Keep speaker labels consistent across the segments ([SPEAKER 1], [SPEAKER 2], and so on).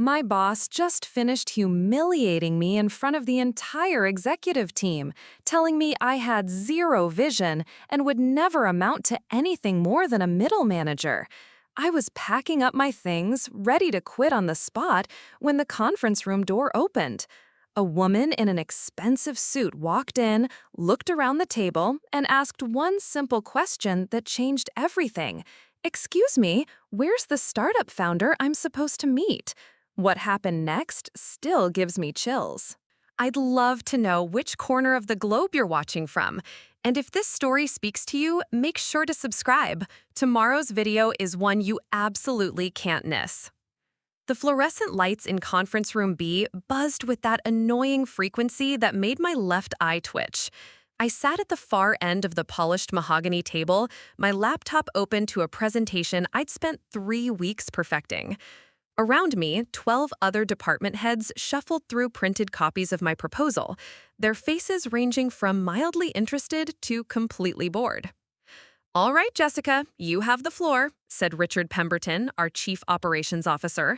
[SPEAKER 1] My boss just finished humiliating me in front of the entire executive team, telling me I had zero vision and would never amount to anything more than a middle manager. I was packing up my things, ready to quit on the spot, when the conference room door opened. A woman in an expensive suit walked in, looked around the table, and asked one simple question that changed everything. "Excuse me, where's the startup founder I'm supposed to meet?" What happened next still gives me chills. I'd love to know which corner of the globe you're watching from. And if this story speaks to you, make sure to subscribe. Tomorrow's video is one you absolutely can't miss. The fluorescent lights in Conference Room B buzzed with that annoying frequency that made my left eye twitch. I sat at the far end of the polished mahogany table, my laptop open to a presentation I'd spent 3 weeks perfecting. Around me, 12 other department heads shuffled through printed copies of my proposal, their faces ranging from mildly interested to completely bored. "All right, Jessica, you have the floor," said Richard Pemberton, our Chief Operations Officer.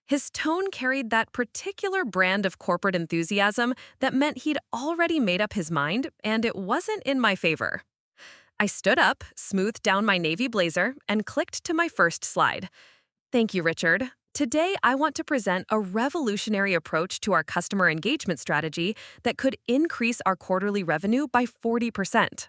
[SPEAKER 1] His tone carried that particular brand of corporate enthusiasm that meant he'd already made up his mind, and it wasn't in my favor. I stood up, smoothed down my navy blazer, and clicked to my first slide. "Thank you, Richard. Today, I want to present a revolutionary approach to our customer engagement strategy that could increase our quarterly revenue by 40%.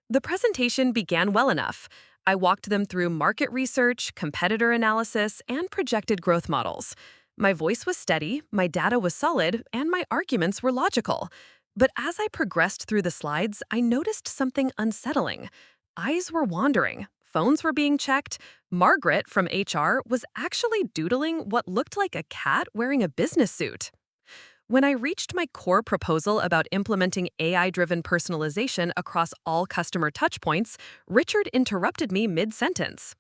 [SPEAKER 1] The presentation began well enough. I walked them through market research, competitor analysis, and projected growth models. My voice was steady, my data was solid, and my arguments were logical. But as I progressed through the slides, I noticed something unsettling. Eyes were wandering. Phones were being checked. Margaret from HR was actually doodling what looked like a cat wearing a business suit. When I reached my core proposal about implementing AI-driven personalization across all customer touchpoints, Richard interrupted me mid-sentence.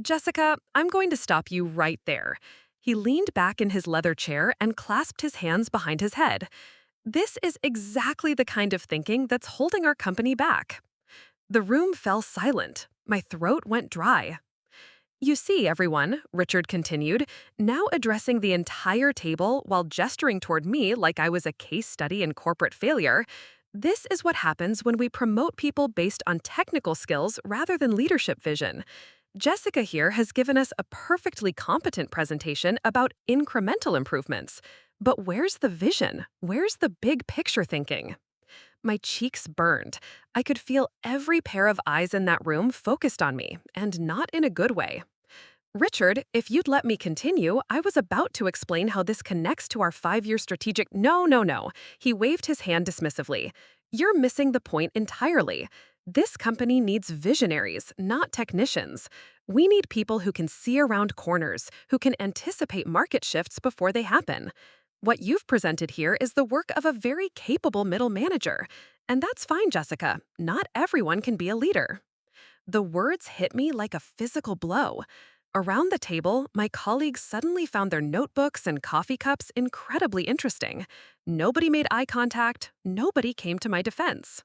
[SPEAKER 1] "Jessica, I'm going to stop you right there." He leaned back in his leather chair and clasped his hands behind his head. "This is exactly the kind of thinking that's holding our company back." The room fell silent. My throat went dry. "You see, everyone," Richard continued, now addressing the entire table while gesturing toward me like I was a case study in corporate failure, "this is what happens when we promote people based on technical skills rather than leadership vision. Jessica here has given us a perfectly competent presentation about incremental improvements. But where's the vision? Where's the big picture thinking?" My cheeks burned. I could feel every pair of eyes in that room focused on me, and not in a good way. "Richard, if you'd let me continue, I was about to explain how this connects to our 5-year strategic—" "No, no, no." He waved his hand dismissively. "You're missing the point entirely. This company needs visionaries, not technicians. We need people who can see around corners, who can anticipate market shifts before they happen. What you've presented here is the work of a very capable middle manager. And that's fine, Jessica. Not everyone can be a leader." The words hit me like a physical blow. Around the table, my colleagues suddenly found their notebooks and coffee cups incredibly interesting. Nobody made eye contact. Nobody came to my defense.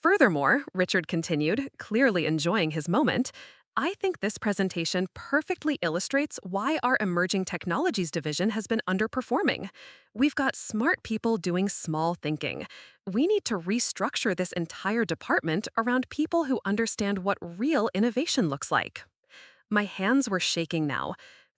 [SPEAKER 1] "Furthermore," Richard continued, clearly enjoying his moment, "I think this presentation perfectly illustrates why our emerging technologies division has been underperforming. We've got smart people doing small thinking. We need to restructure this entire department around people who understand what real innovation looks like." My hands were shaking now.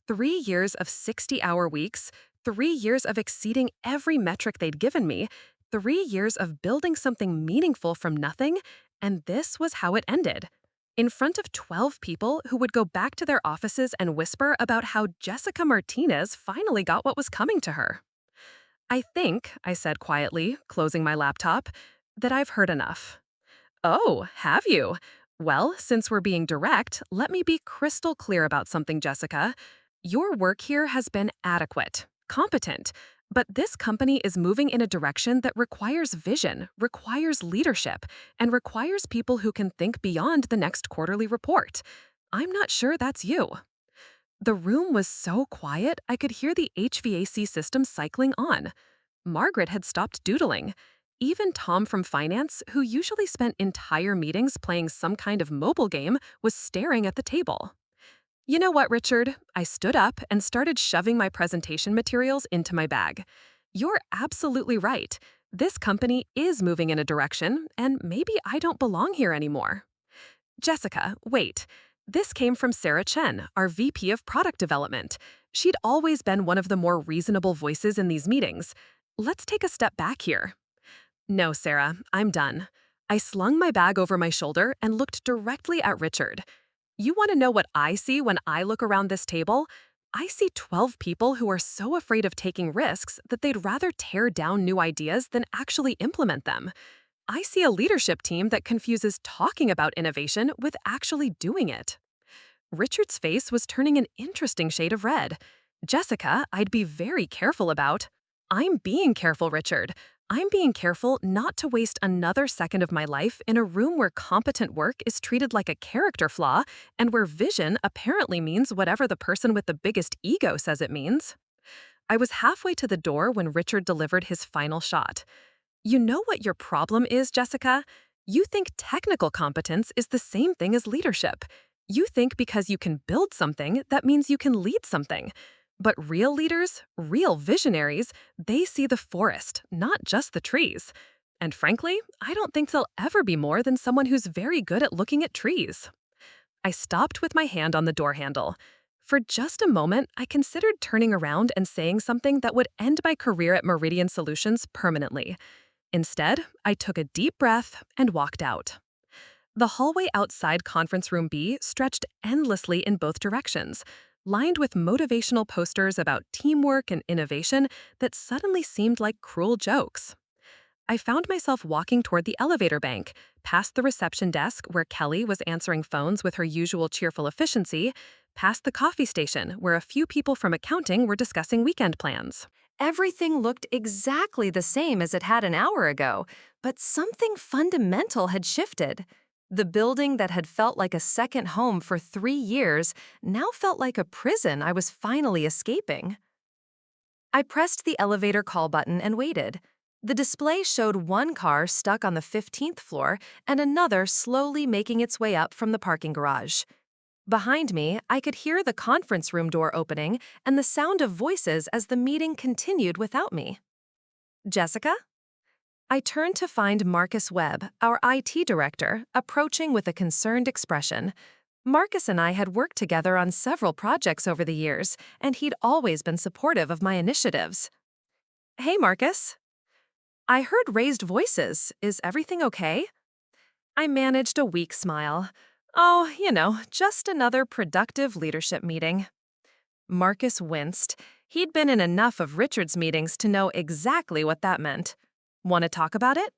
[SPEAKER 1] 3 years of 60-hour weeks, 3 years of exceeding every metric they'd given me, 3 years of building something meaningful from nothing, and this was how it ended. In front of 12 people who would go back to their offices and whisper about how Jessica Martinez finally got what was coming to her. "I think," I said quietly, closing my laptop, "that I've heard enough." "Oh, have you? Well, since we're being direct, let me be crystal clear about something, Jessica. Your work here has been adequate, competent, but this company is moving in a direction that requires vision, requires leadership, and requires people who can think beyond the next quarterly report. I'm not sure that's you." The room was so quiet, I could hear the HVAC system cycling on. Margaret had stopped doodling. Even Tom from finance, who usually spent entire meetings playing some kind of mobile game, was staring at the table.
[SPEAKER 2] You know what, Richard? I stood up and started shoving my presentation materials into my bag. You're absolutely right. This company is moving in a direction, and maybe I don't belong here anymore. Jessica, wait. This came from Sarah Chen, our VP of Product Development. She'd always been one of the more reasonable voices in these meetings. Let's take a step back here. No, Sarah, I'm done. I slung my bag over my shoulder and looked directly at Richard. You want to know what I see when I look around this table? I see 12 people who are so afraid of taking risks that they'd rather tear down new ideas than actually implement them. I see a leadership team that confuses talking about innovation with actually doing it. Richard's face was turning an interesting shade of red. Jessica, I'd be very careful about. I'm being careful, Richard. I'm being careful not to waste another second of my life in a room where competent work is treated like a character flaw and where vision apparently means whatever the person with the biggest ego says it means. I was halfway to the door when Richard delivered his final shot. You know what your problem is, Jessica? You think technical competence is the same thing as leadership. You think because you can build something, that means you can lead something. But real leaders, real visionaries, they see the forest, not just the trees. And frankly, I don't think they'll ever be more than someone who's very good at looking at trees. I stopped with my hand on the door handle. For just a moment, I considered turning around and saying something that would end my career at Meridian Solutions permanently. Instead, I took a deep breath and walked out. The hallway outside Conference Room B stretched endlessly in both directions, lined with motivational posters about teamwork and innovation that suddenly seemed like cruel jokes. I found myself walking toward the elevator bank, past the reception desk where Kelly was answering phones with her usual cheerful efficiency, past the coffee station where a few people from accounting were discussing weekend plans.
[SPEAKER 1] Everything looked exactly the same as it had an hour ago, but something fundamental had shifted. The building that had felt like a second home for 3 years now felt like a prison I was finally escaping. I pressed the elevator call button and waited. The display showed one car stuck on the 15th floor and another slowly making its way up from the parking garage. Behind me, I could hear the conference room door opening and the sound of voices as the meeting continued without me. Jessica? I turned to find Marcus Webb, our IT director, approaching with a concerned expression. Marcus and I had worked together on several projects over the years, and he'd always been supportive of my initiatives. Hey, Marcus. I heard raised voices. Is everything okay? I managed a weak smile. Oh, just another productive leadership meeting. Marcus winced. He'd been in enough of Richard's meetings to know exactly what that meant. Want to talk about it?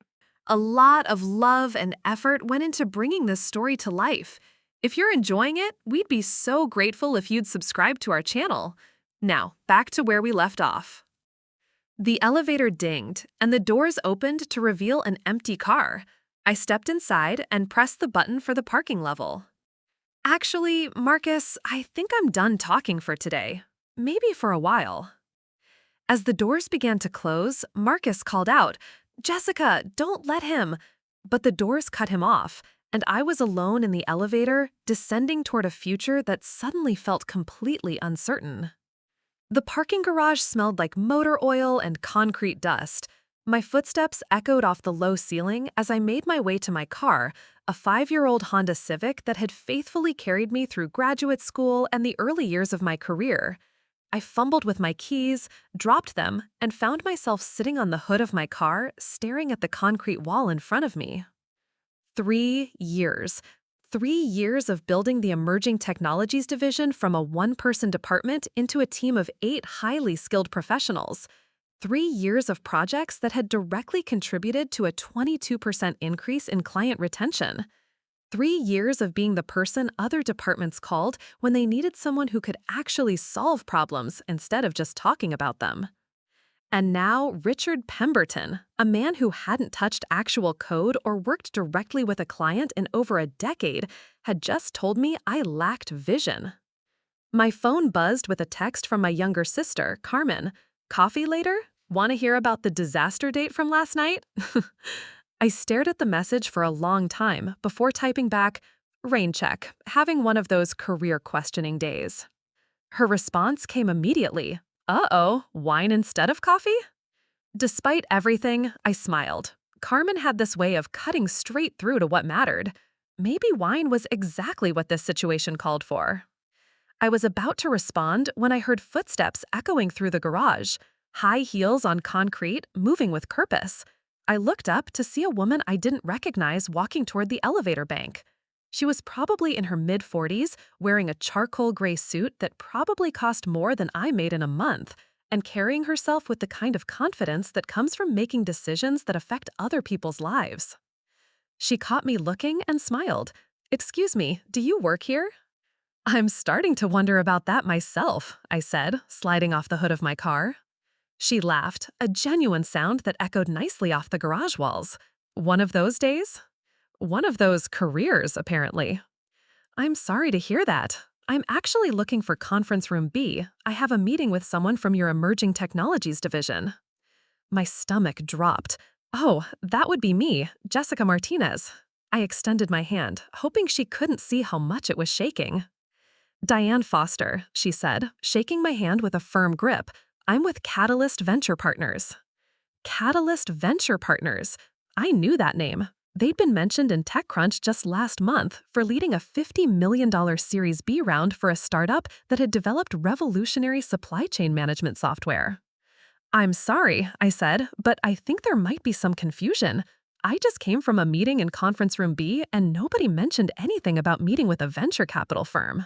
[SPEAKER 1] A lot of love and effort went into bringing this story to life. If you're enjoying it, we'd be so grateful if you'd subscribe to our channel. Now, back to where we left off. The elevator dinged, and the doors opened to reveal an empty car. I stepped inside and pressed the button for the parking level. Actually, Marcus, I think I'm done talking for today. Maybe for a while. As the doors began to close, Marcus called out, "Jessica, don't let him." But the doors cut him off, and I was alone in the elevator, descending toward a future that suddenly felt completely uncertain. The parking garage smelled like motor oil and concrete dust. My footsteps echoed off the low ceiling as I made my way to my car, a 5-year-old Honda Civic that had faithfully carried me through graduate school and the early years of my career. I fumbled with my keys, dropped them, and found myself sitting on the hood of my car, staring at the concrete wall in front of me. 3 years. 3 years of building the Emerging Technologies division from a one-person department into a team of 8 highly skilled professionals. 3 years of projects that had directly contributed to a 22% increase in client retention. 3 years of being the person other departments called when they needed someone who could actually solve problems instead of just talking about them. And now Richard Pemberton, a man who hadn't touched actual code or worked directly with a client in over a decade, had just told me I lacked vision. My phone buzzed with a text from my younger sister, Carmen. "Coffee later? Want to hear about the disaster date from last night?" I stared at the message for a long time before typing back, Rain check, having one of those career questioning days. Her response came immediately. Uh-oh, wine instead of coffee? Despite everything, I smiled. Carmen had this way of cutting straight through to what mattered. Maybe wine was exactly what this situation called for. I was about to respond when I heard footsteps echoing through the garage, high heels on concrete, moving with purpose. I looked up to see a woman I didn't recognize walking toward the elevator bank. She was probably in her mid-40s, wearing a charcoal gray suit that probably cost more than I made in a month, and carrying herself with the kind of confidence that comes from making decisions that affect other people's lives. She caught me looking and smiled. "Excuse me, do you work here?" "I'm starting to wonder about that myself," I said, sliding off the hood of my car. She laughed, a genuine sound that echoed nicely off the garage walls. "One of those days?" "One of those careers, apparently." "I'm sorry to hear that. I'm actually looking for Conference Room B. I have a meeting with someone from your Emerging Technologies division." My stomach dropped. "Oh, that would be me, Jessica Martinez." I extended my hand, hoping she couldn't see how much it was shaking. "Diane Foster," she said, shaking my hand with a firm grip. "I'm with Catalyst Venture Partners." Catalyst Venture Partners. I knew that name. They'd been mentioned in TechCrunch just last month for leading a $50 million Series B round for a startup that had developed revolutionary supply chain management software. "I'm sorry," I said, "but I think there might be some confusion. I just came from a meeting in Conference Room B and nobody mentioned anything about meeting with a venture capital firm."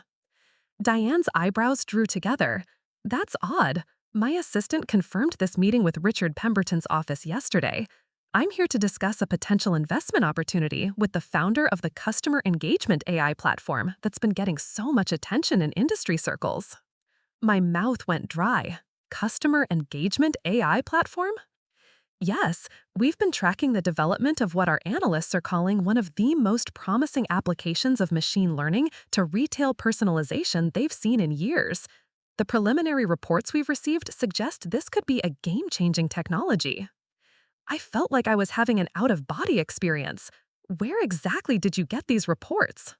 [SPEAKER 1] Diane's eyebrows drew together. "That's odd. My assistant confirmed this meeting with Richard Pemberton's office yesterday. I'm here to discuss a potential investment opportunity with the founder of the customer engagement AI platform that's been getting so much attention in industry circles." My mouth went dry. Customer engagement AI platform? Yes, we've been tracking the development of what our analysts are calling one of the most promising applications of machine learning to retail personalization they've seen in years. The preliminary reports we've received suggest this could be a game-changing technology. I felt like I was having an out-of-body experience. Where exactly did you get these reports?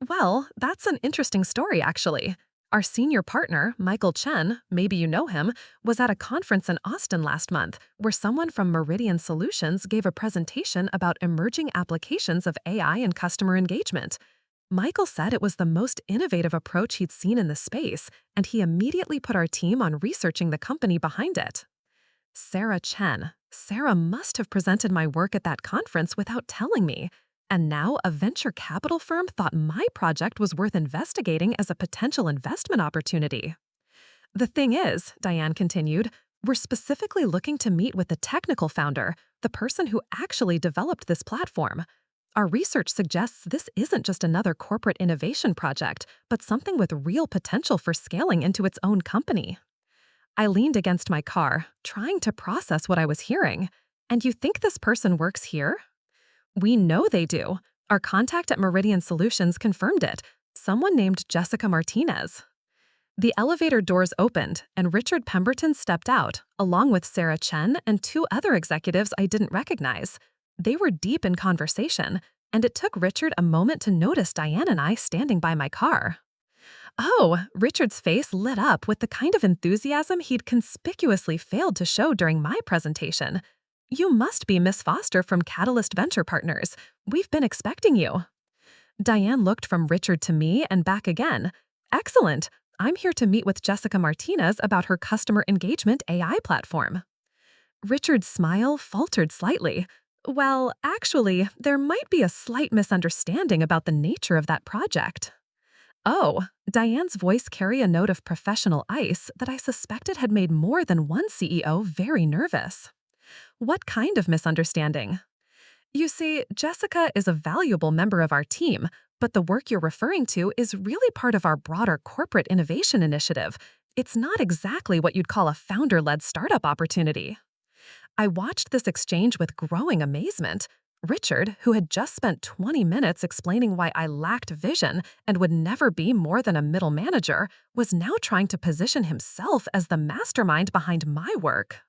[SPEAKER 1] Well, that's an interesting story, actually. Our senior partner, Michael Chen, maybe you know him, was at a conference in Austin last month where someone from Meridian Solutions gave a presentation about emerging applications of AI in customer engagement. Michael said it was the most innovative approach he'd seen in the space, and he immediately put our team on researching the company behind it. Sarah Chen. Sarah must have presented my work at that conference without telling me. And now a venture capital firm thought my project was worth investigating as a potential investment opportunity. "The thing is," Diane continued, "we're specifically looking to meet with the technical founder, the person who actually developed this platform. Our research suggests this isn't just another corporate innovation project, but something with real potential for scaling into its own company." I leaned against my car, trying to process what I was hearing. "And you think this person works here?" "We know they do. Our contact at Meridian Solutions confirmed it. Someone named Jessica Martinez." The elevator doors opened, and Richard Pemberton stepped out, along with Sarah Chen and two other executives I didn't recognize. They were deep in conversation, and it took Richard a moment to notice Diane and I standing by my car. Oh, Richard's face lit up with the kind of enthusiasm he'd conspicuously failed to show during my presentation. "You must be Miss Foster from Catalyst Venture Partners. We've been expecting you." Diane looked from Richard to me and back again. "Excellent. I'm here to meet with Jessica Martinez about her customer engagement AI platform." Richard's smile faltered slightly. "Well, actually, there might be a slight misunderstanding about the nature of that project." Oh, Diane's voice carried a note of professional ice that I suspected had made more than one CEO very nervous. "What kind of misunderstanding?" "You see, Jessica is a valuable member of our team, but the work you're referring to is really part of our broader corporate innovation initiative. It's not exactly what you'd call a founder-led startup opportunity." I watched this exchange with growing amazement. Richard, who had just spent 20 minutes explaining why I lacked vision and would never be more than a middle manager, was now trying to position himself as the mastermind behind my work.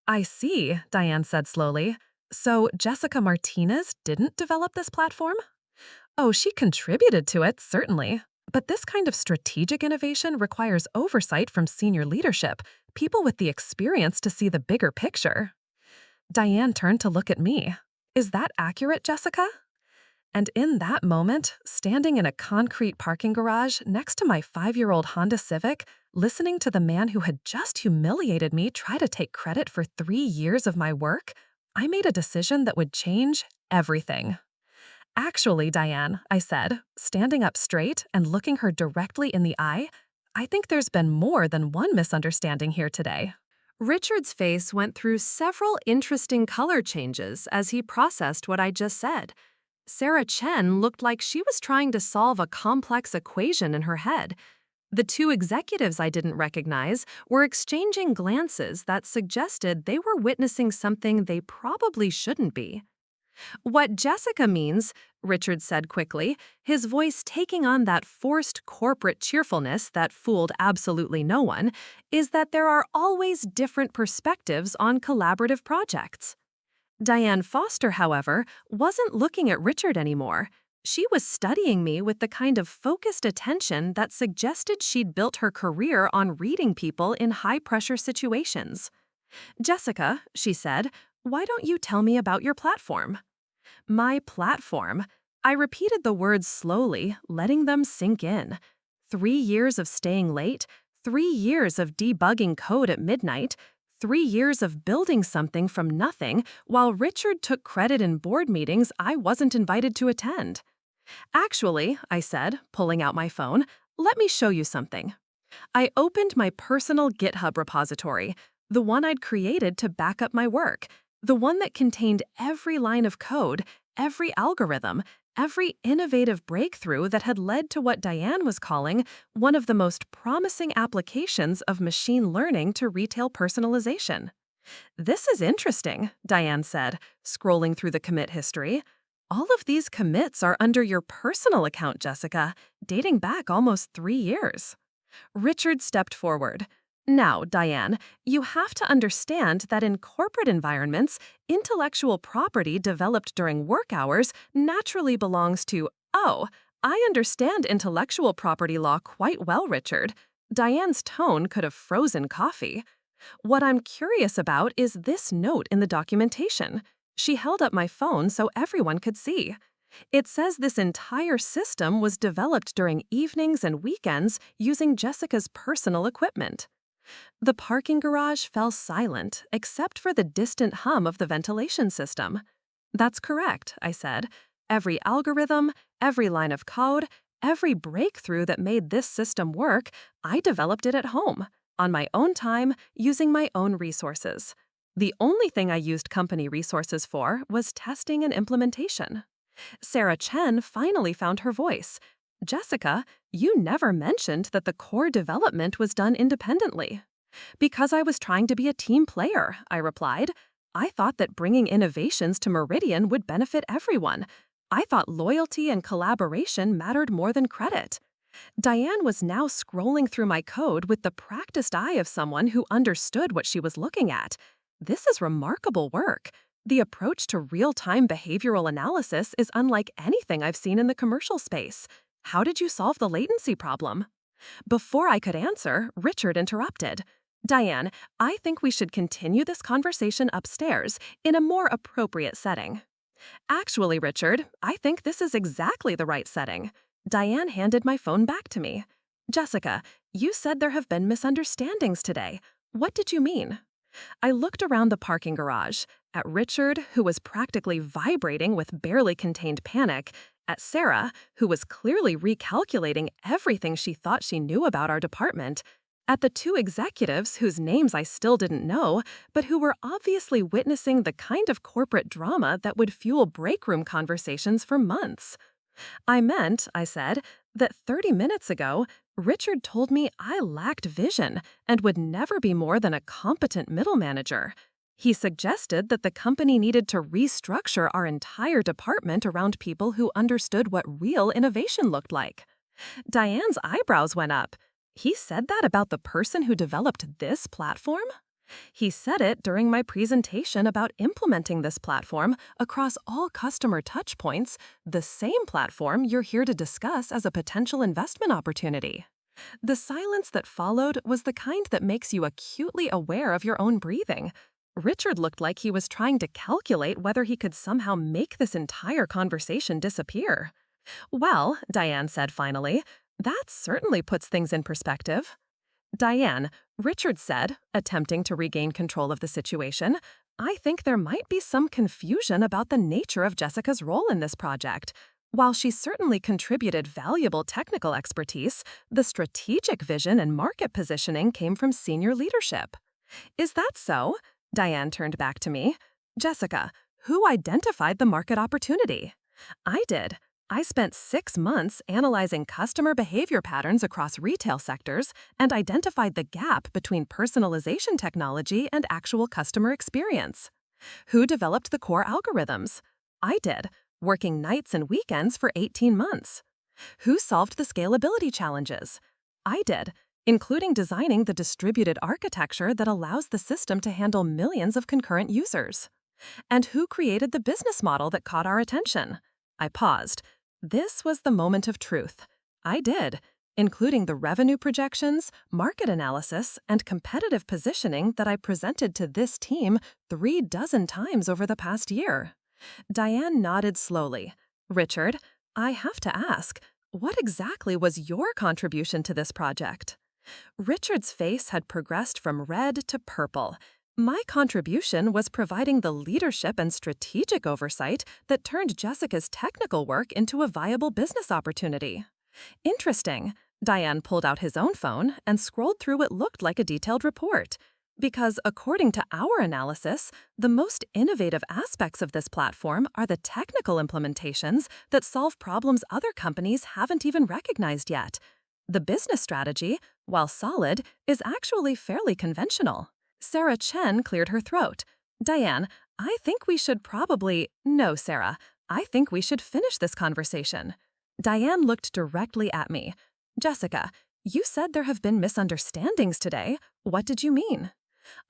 [SPEAKER 1] "I see," Diane said slowly. "So Jessica Martinez didn't develop this platform?"
[SPEAKER 2] Oh, she contributed to it, certainly. But this kind of strategic innovation requires oversight from senior leadership, people with the experience to see the bigger picture. Diane turned to look at me. Is that accurate, Jessica? And in that moment, standing in a concrete parking garage next to my 5-year-old Honda Civic, listening to the man who had just humiliated me try to take credit for 3 years of my work, I made a decision that would change everything. Actually, Diane, I said, standing up straight and looking her directly in the eye, I think there's been more than one misunderstanding here today.
[SPEAKER 1] Richard's face went through several interesting color changes as he processed what I just said. Sarah Chen looked like she was trying to solve a complex equation in her head. The two executives I didn't recognize were exchanging glances that suggested they were witnessing something they probably shouldn't be. What Jessica means, Richard said quickly, his voice taking on that forced corporate cheerfulness that fooled absolutely no one, is that there are always different perspectives on collaborative projects. Diane Foster, however, wasn't looking at Richard anymore. She was studying me with the kind of focused attention that suggested she'd built her career on reading people in high-pressure situations. "Jessica," she said, "why don't you tell me about your platform?" My platform. I repeated the words slowly, letting them sink in. 3 years of staying late, 3 years of debugging code at midnight, 3 years of building something from nothing while Richard took credit in board meetings I wasn't invited to attend. "Actually," I said, pulling out my phone, "let me show you something." I opened my personal GitHub repository, the one I'd created to back up my work, the one that contained every line of code, every algorithm, every innovative breakthrough that had led to what Diane was calling one of the most promising applications of machine learning to retail personalization. "This is interesting," Diane said, scrolling through the commit history. "All of these commits are under your personal account, Jessica, dating back almost 3 years. Richard stepped forward. "Now, Diane, you have to understand that in corporate environments, intellectual property developed during work hours naturally belongs to—" "Oh, I understand intellectual property law quite well, Richard." Diane's tone could have frozen coffee. "What I'm curious about is this note in the documentation." She held up my phone so everyone could see. "It says this entire system was developed during evenings and weekends using Jessica's personal equipment." The parking garage fell silent, except for the distant hum of the ventilation system. "That's correct," I said. "Every algorithm, every line of code, every breakthrough that made this system work, I developed it at home, on my own time, using my own resources. The only thing I used company resources for was testing and implementation." Sarah Chen finally found her voice. "Jessica, you never mentioned that the core development was done independently." "Because I was trying to be a team player," I replied. "I thought that bringing innovations to Meridian would benefit everyone. I thought loyalty and collaboration mattered more than credit." Diane was now scrolling through my code with the practiced eye of someone who understood what she was looking at. "This is remarkable work. The approach to real-time behavioral analysis is unlike anything I've seen in the commercial space. How did you solve the latency problem?" Before I could answer, Richard interrupted. "Diane, I think we should continue this conversation upstairs in a more appropriate setting." "Actually, Richard, I think this is exactly the right setting." Diane handed my phone back to me. "Jessica, you said there have been misunderstandings today. What did you mean?" I looked around the parking garage, at Richard, who was practically vibrating with barely contained panic, at Sarah, who was clearly recalculating everything she thought she knew about our department, at the two executives whose names I still didn't know, but who were obviously witnessing the kind of corporate drama that would fuel break-room conversations for months. "I meant," I said, "that 30 minutes ago, Richard told me I lacked vision and would never be more than a competent middle manager. He suggested that the company needed to restructure our entire department around people who understood what real innovation looked like." Diane's eyebrows went up. "He said that about the person who developed this platform?"
[SPEAKER 2] He said it during my presentation about implementing this platform across all customer touchpoints, the same platform you're here to discuss as a potential investment opportunity. The silence that followed was the kind that makes you acutely aware of your own breathing. Richard looked like he was trying to calculate whether he could somehow make this entire conversation disappear. Well, Diane said finally, that certainly puts things in perspective. Diane, Richard said, attempting to regain control of the situation, I think there might be some confusion about the nature of Jessica's role in this project. While she certainly contributed valuable technical expertise, the strategic vision and market positioning came from senior leadership. Is that so? Diane turned back to me. Jessica, who identified the market opportunity? I did. I spent 6 months analyzing customer behavior patterns across retail sectors and identified the gap between personalization technology and actual customer experience. Who developed the core algorithms? I did, working nights and weekends for 18 months. Who solved the scalability challenges? I did, including designing the distributed architecture that allows the system to handle millions of concurrent users. And who created the business model that caught our attention? I paused. This was the moment of truth. I did, including the revenue projections, market analysis, and competitive positioning that I presented to this team 36 times over the past year. Diane nodded slowly. Richard, I have to ask, what exactly was your contribution to this project? Richard's face had progressed from red to purple. My contribution was providing the leadership and strategic oversight that turned Jessica's technical work into a viable business opportunity. Interesting. Diane pulled out his own phone and scrolled through what looked like a detailed report. Because according to our analysis, the most innovative aspects of this platform are the technical implementations that solve problems other companies haven't even recognized yet. The business strategy, while solid, is actually fairly conventional. Sarah Chen cleared her throat. Diane, I think we should probably— No, Sarah, I think we should finish this conversation. Diane looked directly at me. Jessica, you said there have been misunderstandings today. What did you mean?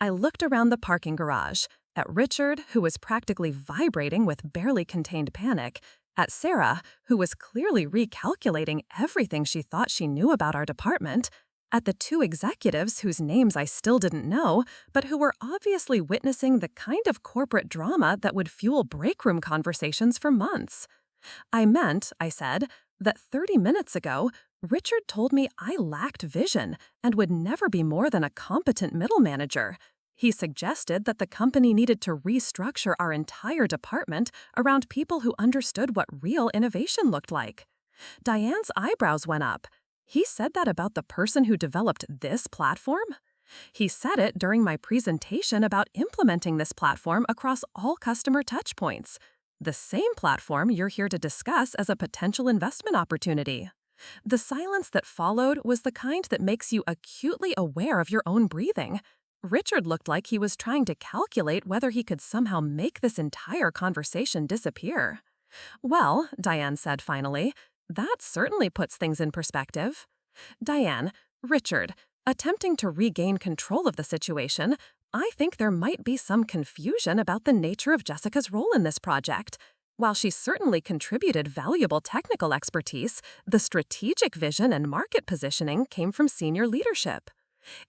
[SPEAKER 2] I looked around the parking garage, at Richard, who was practically vibrating with barely contained panic, at Sarah, who was clearly recalculating everything she thought she knew about our department, at the 2 executives whose names I still didn't know, but who were obviously witnessing the kind of corporate drama that would fuel breakroom conversations for months. I meant, I said, that 30 minutes ago, Richard told me I lacked vision and would never be more than a competent middle manager. He suggested that the company needed to restructure our entire department around people who understood what real innovation looked like. Diane's eyebrows went up. He said that about the person who developed this platform? He said it during my presentation about implementing this platform across all customer touchpoints, the same platform you're here to discuss as a potential investment opportunity. The silence that followed was the kind that makes you acutely aware of your own breathing. Richard looked like he was trying to calculate whether he could somehow make this entire conversation disappear. Well, Diane said finally, that certainly puts things in perspective. Diane, Richard, attempting to regain control of the situation, I think there might be some confusion about the nature of Jessica's role in this project. While she certainly contributed valuable technical expertise, the strategic vision and market positioning came from senior leadership.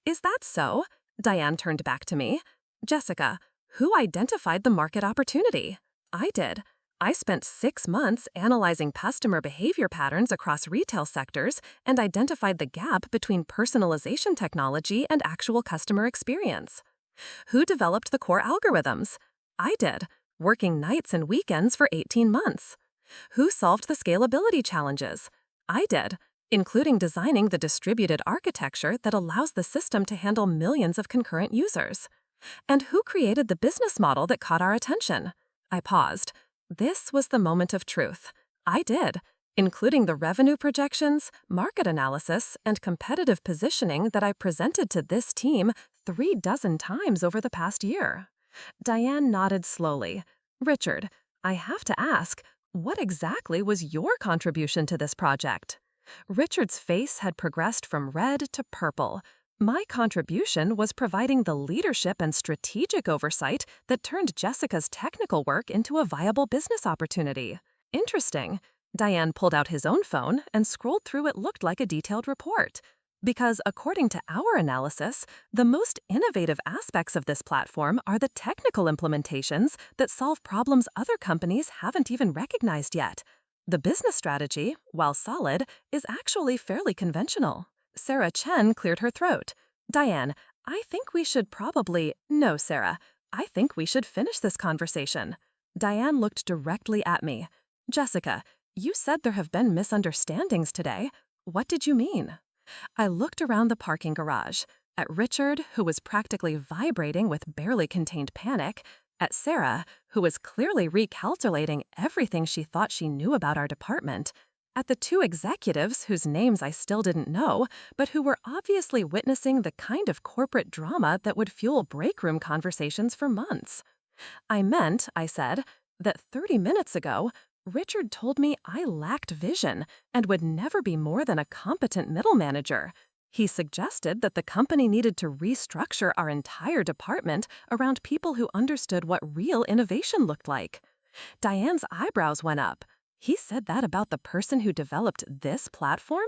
[SPEAKER 2] Is that so? Diane turned back to me. Jessica, who identified the market opportunity? I did. I spent 6 months analyzing customer behavior patterns across retail sectors and identified the gap between personalization technology and actual customer experience. Who developed the core algorithms? I did, working nights and weekends for 18 months. Who solved the scalability challenges? I did, including designing the distributed architecture that allows the system to handle millions of concurrent users. And who created the business model that caught our attention? I paused. This was the moment of truth. I did, including the revenue projections, market analysis, and competitive positioning that I presented to this team 36 times over the past year. Diane nodded slowly. Richard, I have to ask, what exactly was your contribution to this project? Richard's face had progressed from red to purple. My contribution was providing the leadership and strategic oversight that turned Jessica's technical work into a viable business opportunity. Interesting. Diane pulled out his own phone and scrolled through what looked like a detailed report. Because according to our analysis, the most innovative aspects of this platform are the technical implementations that solve problems other companies haven't even recognized yet. The business strategy, while solid, is actually fairly conventional. Sarah Chen cleared her throat. Diane, I think we should probably— No, Sarah. I think we should finish this conversation. Diane looked directly at me. Jessica, you said there have been misunderstandings today. What did you mean? I looked around the parking garage, at Richard, who was practically vibrating with barely contained panic, at Sarah, who was clearly recalculating everything she thought she knew about our department, at the two executives whose names I still didn't know, but who were obviously witnessing the kind of corporate drama that would fuel break room conversations for months. I meant, I said, that 30 minutes ago, Richard told me I lacked vision and would never be more than a competent middle manager. He suggested that the company needed to restructure our entire department around people who understood what real innovation looked like. Diane's eyebrows went up. He said that about the person who developed this platform?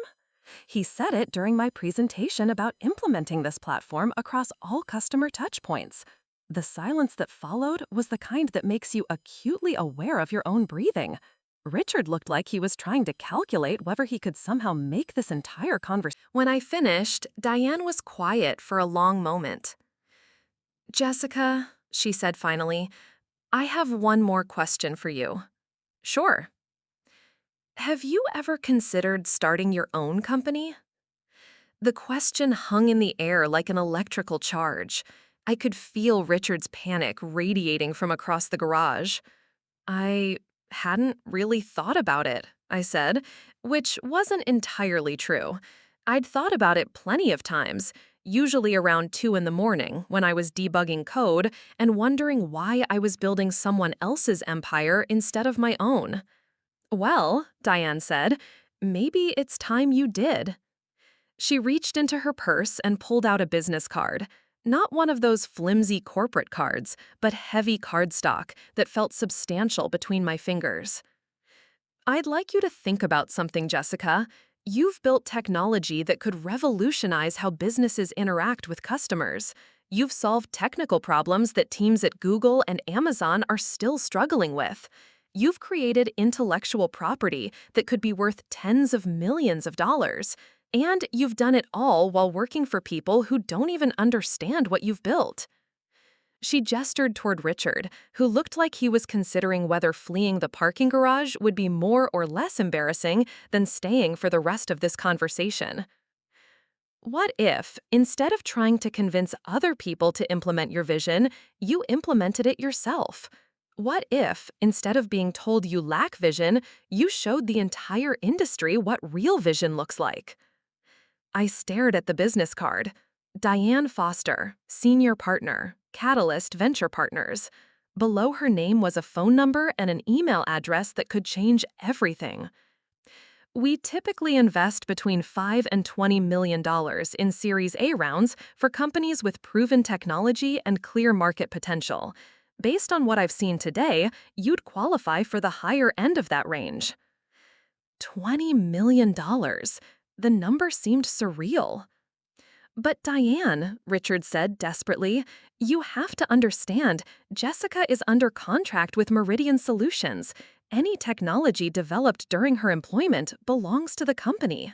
[SPEAKER 2] He said it during my presentation about implementing this platform across all customer touchpoints. The silence that followed was the kind that makes you acutely aware of your own breathing. Richard looked like he was trying to calculate whether he could somehow make this entire conversation.
[SPEAKER 1] When I finished, Diane was quiet for a long moment. Jessica, she said finally, I have one more question for you. Sure. Have you ever considered starting your own company? The question hung in the air like an electrical charge. I could feel Richard's panic radiating from across the garage. I hadn't really thought about it, I said, which wasn't entirely true. I'd thought about it plenty of times, usually around 2 in the morning when I was debugging code and wondering why I was building someone else's empire instead of my own. Well, Diane said, maybe it's time you did. She reached into her purse and pulled out a business card. Not one of those flimsy corporate cards, but heavy cardstock that felt substantial between my fingers. I'd like you to think about something, Jessica. You've built technology that could revolutionize how businesses interact with customers. You've solved technical problems that teams at Google and Amazon are still struggling with. You've created intellectual property that could be worth tens of millions of dollars. And you've done it all while working for people who don't even understand what you've built. She gestured toward Richard, who looked like he was considering whether fleeing the parking garage would be more or less embarrassing than staying for the rest of this conversation. What if, instead of trying to convince other people to implement your vision, you implemented it yourself? What if, instead of being told you lack vision, you showed the entire industry what real vision looks like? I stared at the business card. Diane Foster, Senior Partner, Catalyst Venture Partners. Below her name was a phone number and an email address that could change everything. We typically invest between $5 and $20 million in Series A rounds for companies with proven technology and clear market potential. Based on what I've seen today, you'd qualify for the higher end of that range. $20 million. The number seemed surreal. But Diane, Richard said desperately, you have to understand, Jessica is under contract with Meridian Solutions. Any technology developed during her employment belongs to the company.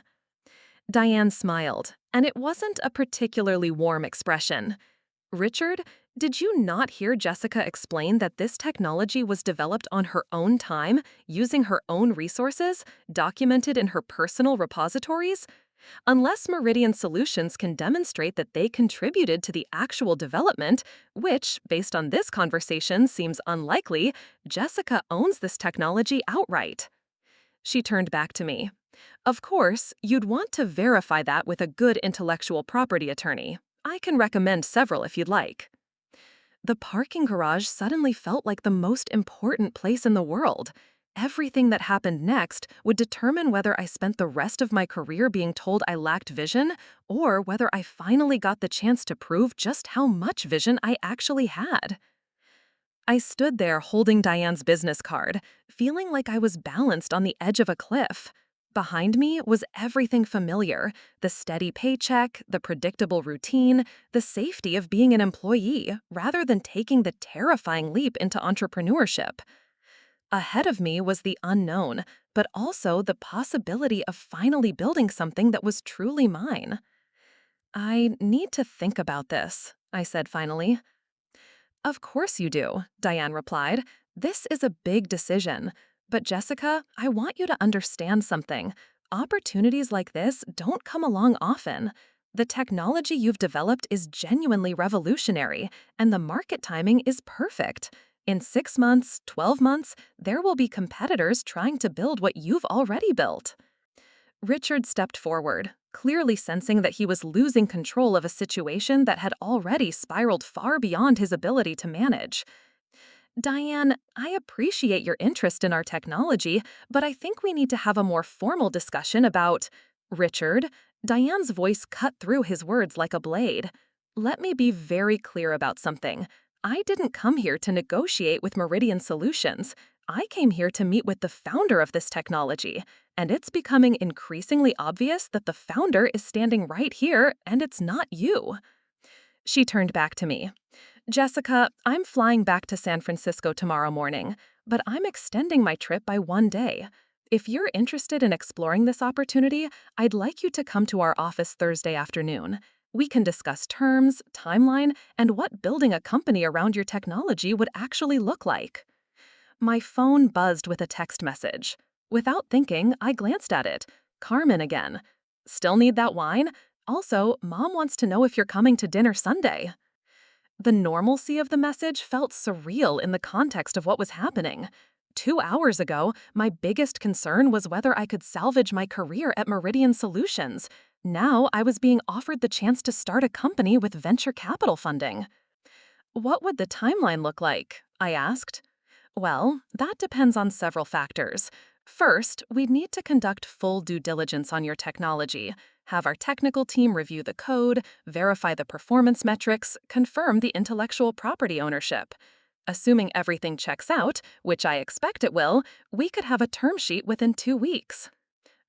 [SPEAKER 1] Diane smiled, and it wasn't a particularly warm expression. Richard, did you not hear Jessica explain that this technology was developed on her own time, using her own resources, documented in her personal repositories? Unless Meridian Solutions can demonstrate that they contributed to the actual development, which, based on this conversation, seems unlikely, Jessica owns this technology outright. She turned back to me. Of course, you'd want to verify that with a good intellectual property attorney. I can recommend several if you'd like. The parking garage suddenly felt like the most important place in the world.
[SPEAKER 2] everything that happened next would determine whether I spent the rest of my career being told I lacked vision or whether I finally got the chance to prove just how much vision I actually had. I stood there holding Diane's business card, feeling like I was balanced on the edge of a cliff. Behind me was everything familiar: the steady paycheck, the predictable routine, the safety of being an employee, rather than taking the terrifying leap into entrepreneurship. Ahead of me was the unknown, but also the possibility of finally building something that was truly mine. I need to think about this, I said finally. Of course you do, Diane replied. This is a big decision. But Jessica, I want you to understand something. Opportunities like this don't come along often. The technology you've developed is genuinely revolutionary, and the market timing is perfect. In 6 months, 12 months, there will be competitors trying to build what you've already built. Richard stepped forward, clearly sensing that he was losing control of a situation that had already spiraled far beyond his ability to manage. Diane, I appreciate your interest in our technology, but I think we need to have a more formal discussion about… Richard, Diane's voice cut through his words like a blade. Let me be very clear about something. I didn't come here to negotiate with Meridian Solutions. I came here to meet with the founder of this technology, and it's becoming increasingly obvious that the founder is standing right here, and it's not you. She turned back to me. Jessica, I'm flying back to San Francisco tomorrow morning, but I'm extending my trip by 1 day. If you're interested in exploring this opportunity, I'd like you to come to our office Thursday afternoon. We can discuss terms, timeline, and what building a company around your technology would actually look like. My phone buzzed with a text message. Without thinking, I glanced at it. Carmen again. Still need that wine? Also, Mom wants to know if you're coming to dinner Sunday. The normalcy of the message felt surreal in the context of what was happening. 2 hours ago, my biggest concern was whether I could salvage my career at Meridian Solutions. Now I was being offered the chance to start a company with venture capital funding. What would the timeline look like? I asked. Well, that depends on several factors. First, we'd need to conduct full due diligence on your technology, have our technical team review the code, verify the performance metrics, confirm the intellectual property ownership. Assuming everything checks out, which I expect it will, we could have a term sheet within 2 weeks.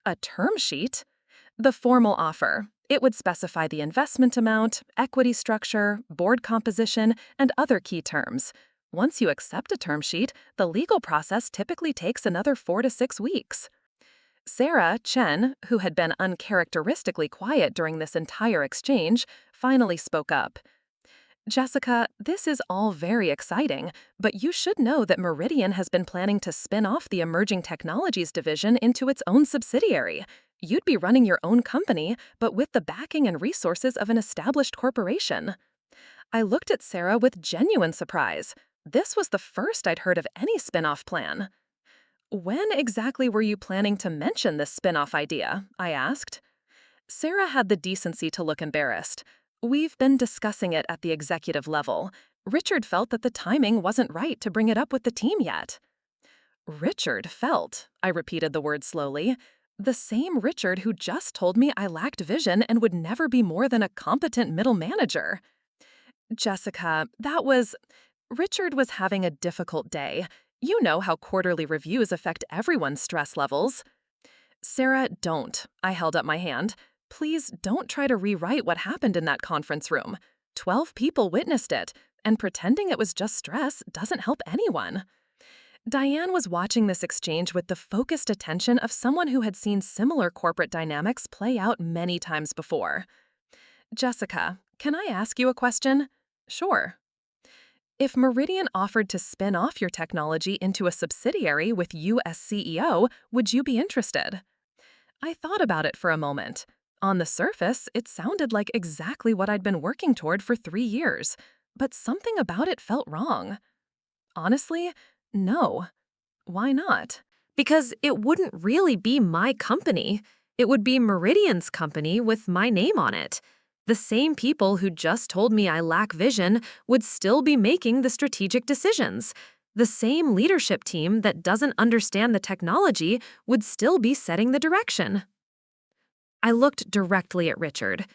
[SPEAKER 2] A term sheet? The formal offer. It would specify the investment amount, equity structure, board composition, and other key terms. Once you accept a term sheet, the legal process typically takes another 4 to 6 weeks. Sarah, Chen, who had been uncharacteristically quiet during this entire exchange, finally spoke up. Jessica, this is all very exciting, but you should know that Meridian has been planning to spin off the Emerging Technologies division into its own subsidiary. You'd be running your own company, but with the backing and resources of an established corporation. I looked at Sarah with genuine surprise. This was the first I'd heard of any spin-off plan. When exactly were you planning to mention this spin-off idea? I asked. Sarah had the decency to look embarrassed. We've been discussing it at the executive level. Richard felt that the timing wasn't right to bring it up with the team yet. Richard felt, I repeated the word slowly. The same Richard who just told me I lacked vision and would never be more than a competent middle manager. Jessica, Richard was having a difficult day. You know how quarterly reviews affect everyone's stress levels. Sarah, don't. I held up my hand. Please don't try to rewrite what happened in that conference room. 12 people witnessed it, and pretending it was just stress doesn't help anyone. Diane was watching this exchange with the focused attention of someone who had seen similar corporate dynamics play out many times before. Jessica, can I ask you a question? Sure. If Meridian offered to spin off your technology into a subsidiary with you as CEO, would you be interested? I thought about it for a moment. On the surface, it sounded like exactly what I'd been working toward for 3 years, but something about it felt wrong. Honestly, no. Why not?
[SPEAKER 1] Because it wouldn't really be my company. It would be Meridian's company with my name on it. The same people who just told me I lack vision would still be making the strategic decisions. The same leadership team that doesn't understand the technology would still be setting the direction. I looked directly at Richard.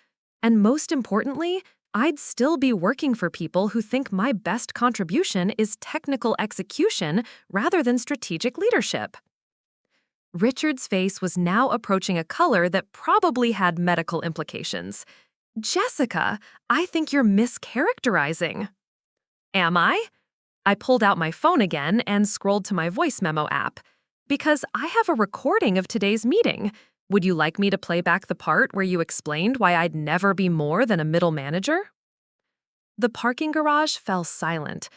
[SPEAKER 1] And most importantly, I'd still be working for people who think my best contribution is technical execution rather than strategic leadership. Richard's face was now approaching a color that probably had medical implications. Jessica, I think you're mischaracterizing. Am I? I pulled out my phone again and scrolled to my voice memo app. Because I have a recording of today's meeting. Would you like me to play back the part where you explained why I'd never be more than a middle manager? The parking garage fell silent.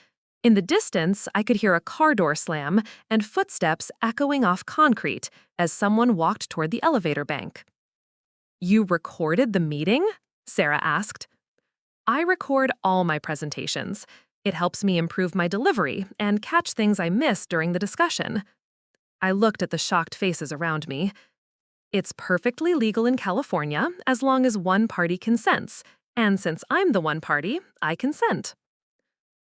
[SPEAKER 1] In the distance, I could hear a car door slam and footsteps echoing off concrete as someone walked toward the elevator bank. You recorded the meeting? Sarah asked. I record all my presentations. It helps me improve my delivery and catch things I miss during the discussion. I looked at the shocked faces around me. It's perfectly legal in California as long as one party consents, and since I'm the one party, I consent.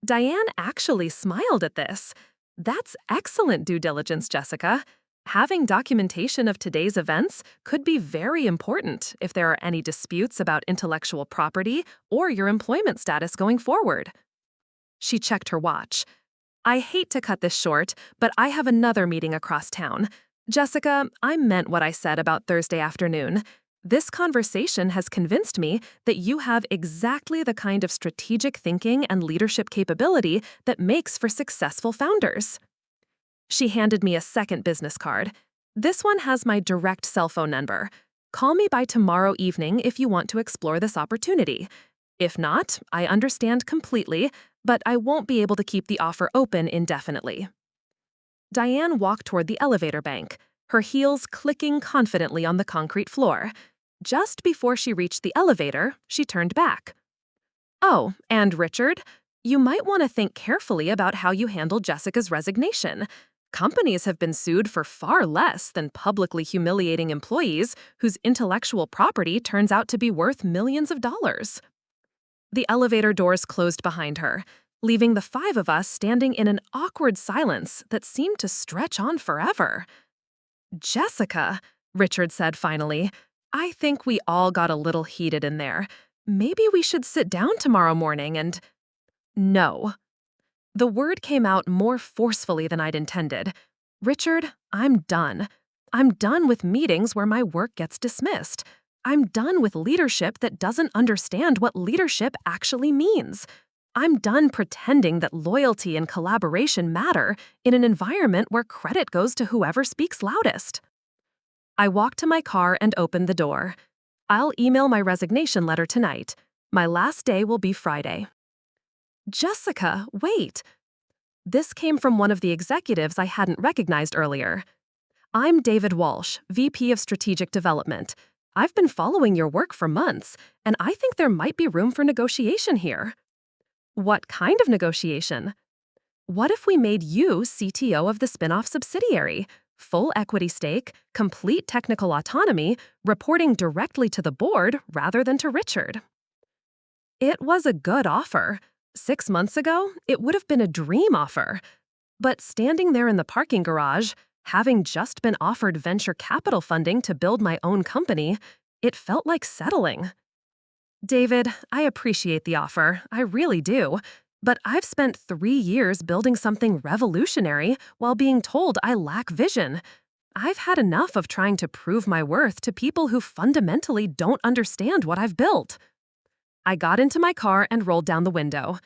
[SPEAKER 1] Diane actually smiled at this. That's excellent due diligence, Jessica. Having documentation of today's events could be very important if there are any disputes about intellectual property or your employment status going forward. She checked her watch. I hate to cut this short, but I have another meeting across town. Jessica, I meant what I said about Thursday afternoon. This conversation has convinced me that you have exactly the kind of strategic thinking and leadership capability that makes for successful founders. She handed me a second business card. This one has my direct cell phone number. Call me by tomorrow evening if you want to explore this opportunity. If not, I understand completely, but I won't be able to keep the offer open indefinitely. Diane walked toward the elevator bank, her heels clicking confidently on the concrete floor. Just before she reached the elevator, she turned back. Oh, and Richard, you might want to think carefully about how you handle Jessica's resignation. Companies have been sued for far less than publicly humiliating employees whose intellectual property turns out to be worth millions of dollars. The elevator doors closed behind her, leaving the five of us standing in an awkward silence that seemed to stretch on forever. Jessica, Richard said finally, I think we all got a little heated in there. Maybe we should sit down tomorrow morning and… No. The word came out more forcefully than I'd intended. Richard, I'm done. I'm done with meetings where my work gets dismissed. I'm done with leadership that doesn't understand what leadership actually means. I'm done pretending that loyalty and collaboration matter in an environment where credit goes to whoever speaks loudest. I walked to my car and opened the door. I'll email my resignation letter tonight. My last day will be Friday. Jessica, wait. This came from one of the executives I hadn't recognized earlier. I'm David Walsh, VP of Strategic Development. I've been following your work for months, and I think there might be room for negotiation here. What kind of negotiation? What if we made you CTO of the spin-off subsidiary? Full equity stake, complete technical autonomy, reporting directly to the board rather than to Richard. It was a good offer. 6 months ago, it would have been a dream offer. But standing there in the parking garage, having just been offered venture capital funding to build my own company, it felt like settling. David, I appreciate the offer, I really do. But I've spent 3 years building something revolutionary while being told I lack vision. I've had enough of trying to prove my worth to people who fundamentally don't understand what I've built. I got into my car and rolled down the window.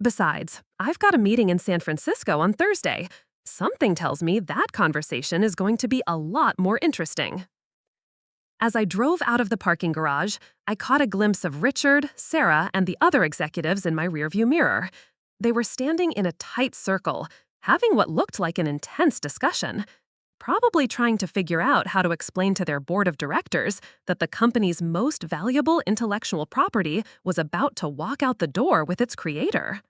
[SPEAKER 1] Besides, I've got a meeting in San Francisco on Thursday. Something tells me that conversation is going to be a lot more interesting. As I drove out of the parking garage, I caught a glimpse of Richard, Sarah, and the other executives in my rearview mirror. They were standing in a tight circle, having what looked like an intense discussion, probably trying to figure out how to explain to their board of directors that the company's most valuable intellectual property was about to walk out the door with its creator.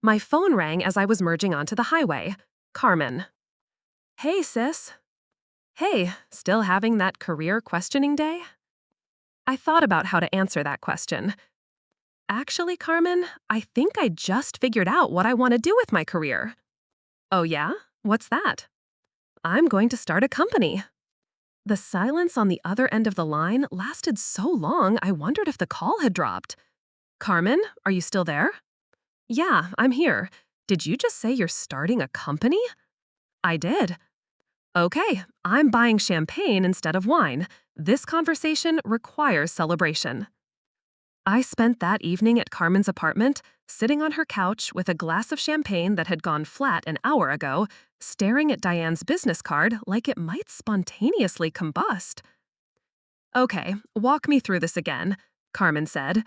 [SPEAKER 1] My phone rang as I was merging onto the highway. Carmen. Hey, sis. Hey, still having that career questioning day? I thought about how to answer that question. Actually, Carmen, I think I just figured out what I want to do with my career.
[SPEAKER 2] Oh, yeah? What's that? I'm going to start a company. The silence on the other end of the line lasted so long, I wondered if the call had dropped. Carmen, are you still there? Yeah, I'm here. Did you just say you're starting a company? I did. Okay, I'm buying champagne instead of wine. This conversation requires celebration. I spent that evening at Carmen's apartment, sitting on her couch with a glass of champagne that had gone flat an hour ago, staring at Diane's business card like it might spontaneously combust. Okay, walk me through this again, Carmen said.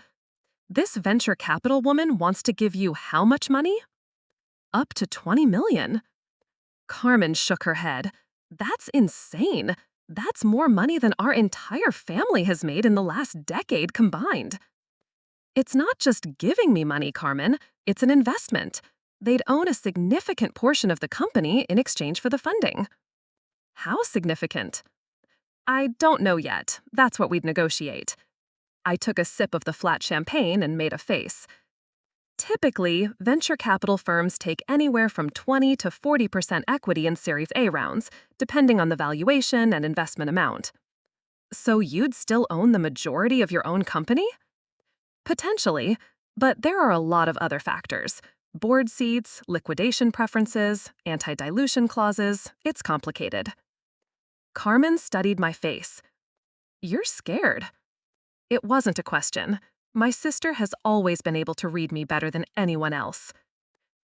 [SPEAKER 2] This venture capital woman wants to give you how much money? Up to 20 million. Carmen shook her head. That's insane. That's more money than our entire family has made in the last decade combined. It's not just giving me money, Carmen. It's an investment. They'd own a significant portion of the company in exchange for the funding. How significant? I don't know yet. That's what we'd negotiate. I took a sip of the flat champagne and made a face. Typically, venture capital firms take anywhere from 20 to 40% equity in Series A rounds, depending on the valuation and investment amount. So you'd still own the majority of your own company? Potentially, but there are a lot of other factors. Board seats, liquidation preferences, anti-dilution clauses. It's complicated. Carmen studied my face. You're scared. It wasn't a question. My sister has always been able to read me better than anyone else.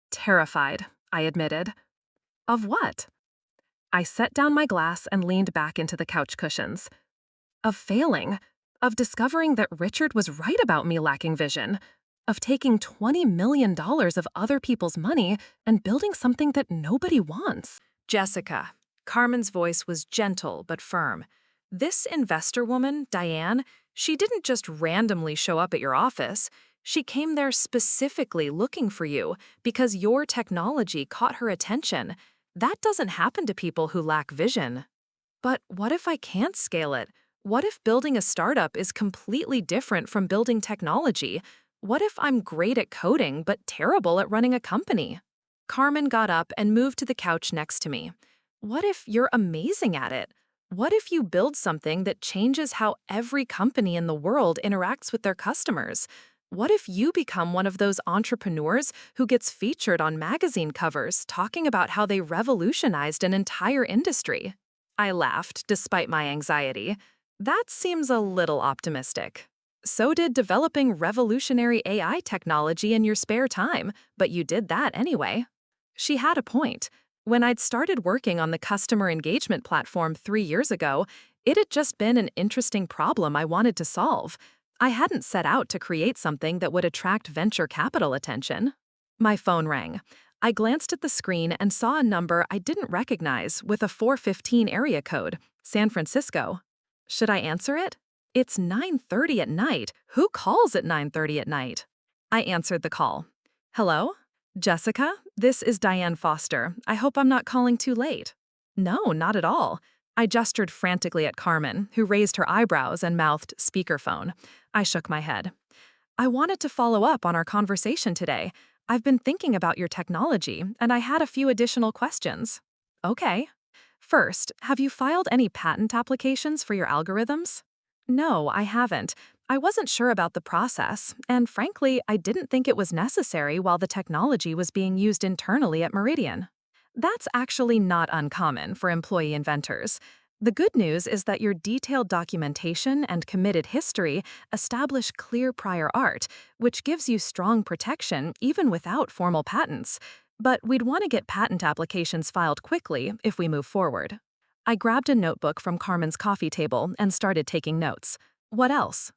[SPEAKER 2] Terrified, I admitted. Of what? I set down my glass and leaned back into the couch cushions. Of failing. Of discovering that Richard was right about me lacking vision. Of taking $20 million of other people's money and building something that nobody wants.
[SPEAKER 1] Jessica. Carmen's voice was gentle but firm. This investor woman, Diane, she didn't just randomly show up at your office. She came there specifically looking for you because your technology caught her attention. That doesn't happen to people who lack vision. But what if I can't scale it? What if building a startup is completely different from building technology? What if I'm great at coding but terrible at running a company? Carmen got up and moved to the couch next to me. What if you're amazing at it? What if you build something that changes how every company in the world interacts with their customers? What if you become one of those entrepreneurs who gets featured on magazine covers talking about how they revolutionized an entire industry? I laughed, despite my anxiety. That seems a little optimistic. So did developing revolutionary AI technology in your spare time, but you did that anyway. She had a point. When I'd started working on the customer engagement platform 3 years ago, it had just been an interesting problem I wanted to solve. I hadn't set out to create something that would attract venture capital attention. My phone rang. I glanced at the screen and saw a number I didn't recognize with a 415 area code, San Francisco. Should I answer it? It's 9:30 at night. Who calls at 9:30 at night? I answered the call. Hello? Jessica, this is Diane Foster. I hope I'm not calling too late. No, not at all. I gestured frantically at Carmen, who raised her eyebrows and mouthed speakerphone. I shook my head. I wanted to follow up on our conversation today. I've been thinking about your technology, and I had a few additional questions. Okay. First, have you filed any patent applications for your algorithms? No, I haven't. I wasn't sure about the process, and frankly, I didn't think it was necessary while the technology was being used internally at Meridian. That's actually not uncommon for employee inventors. The good news is that your detailed documentation and committed history establish clear prior art, which gives you strong protection even without formal patents. But we'd want to get patent applications filed quickly if we move forward. I grabbed a notebook from Carmen's coffee table and started taking notes. What else?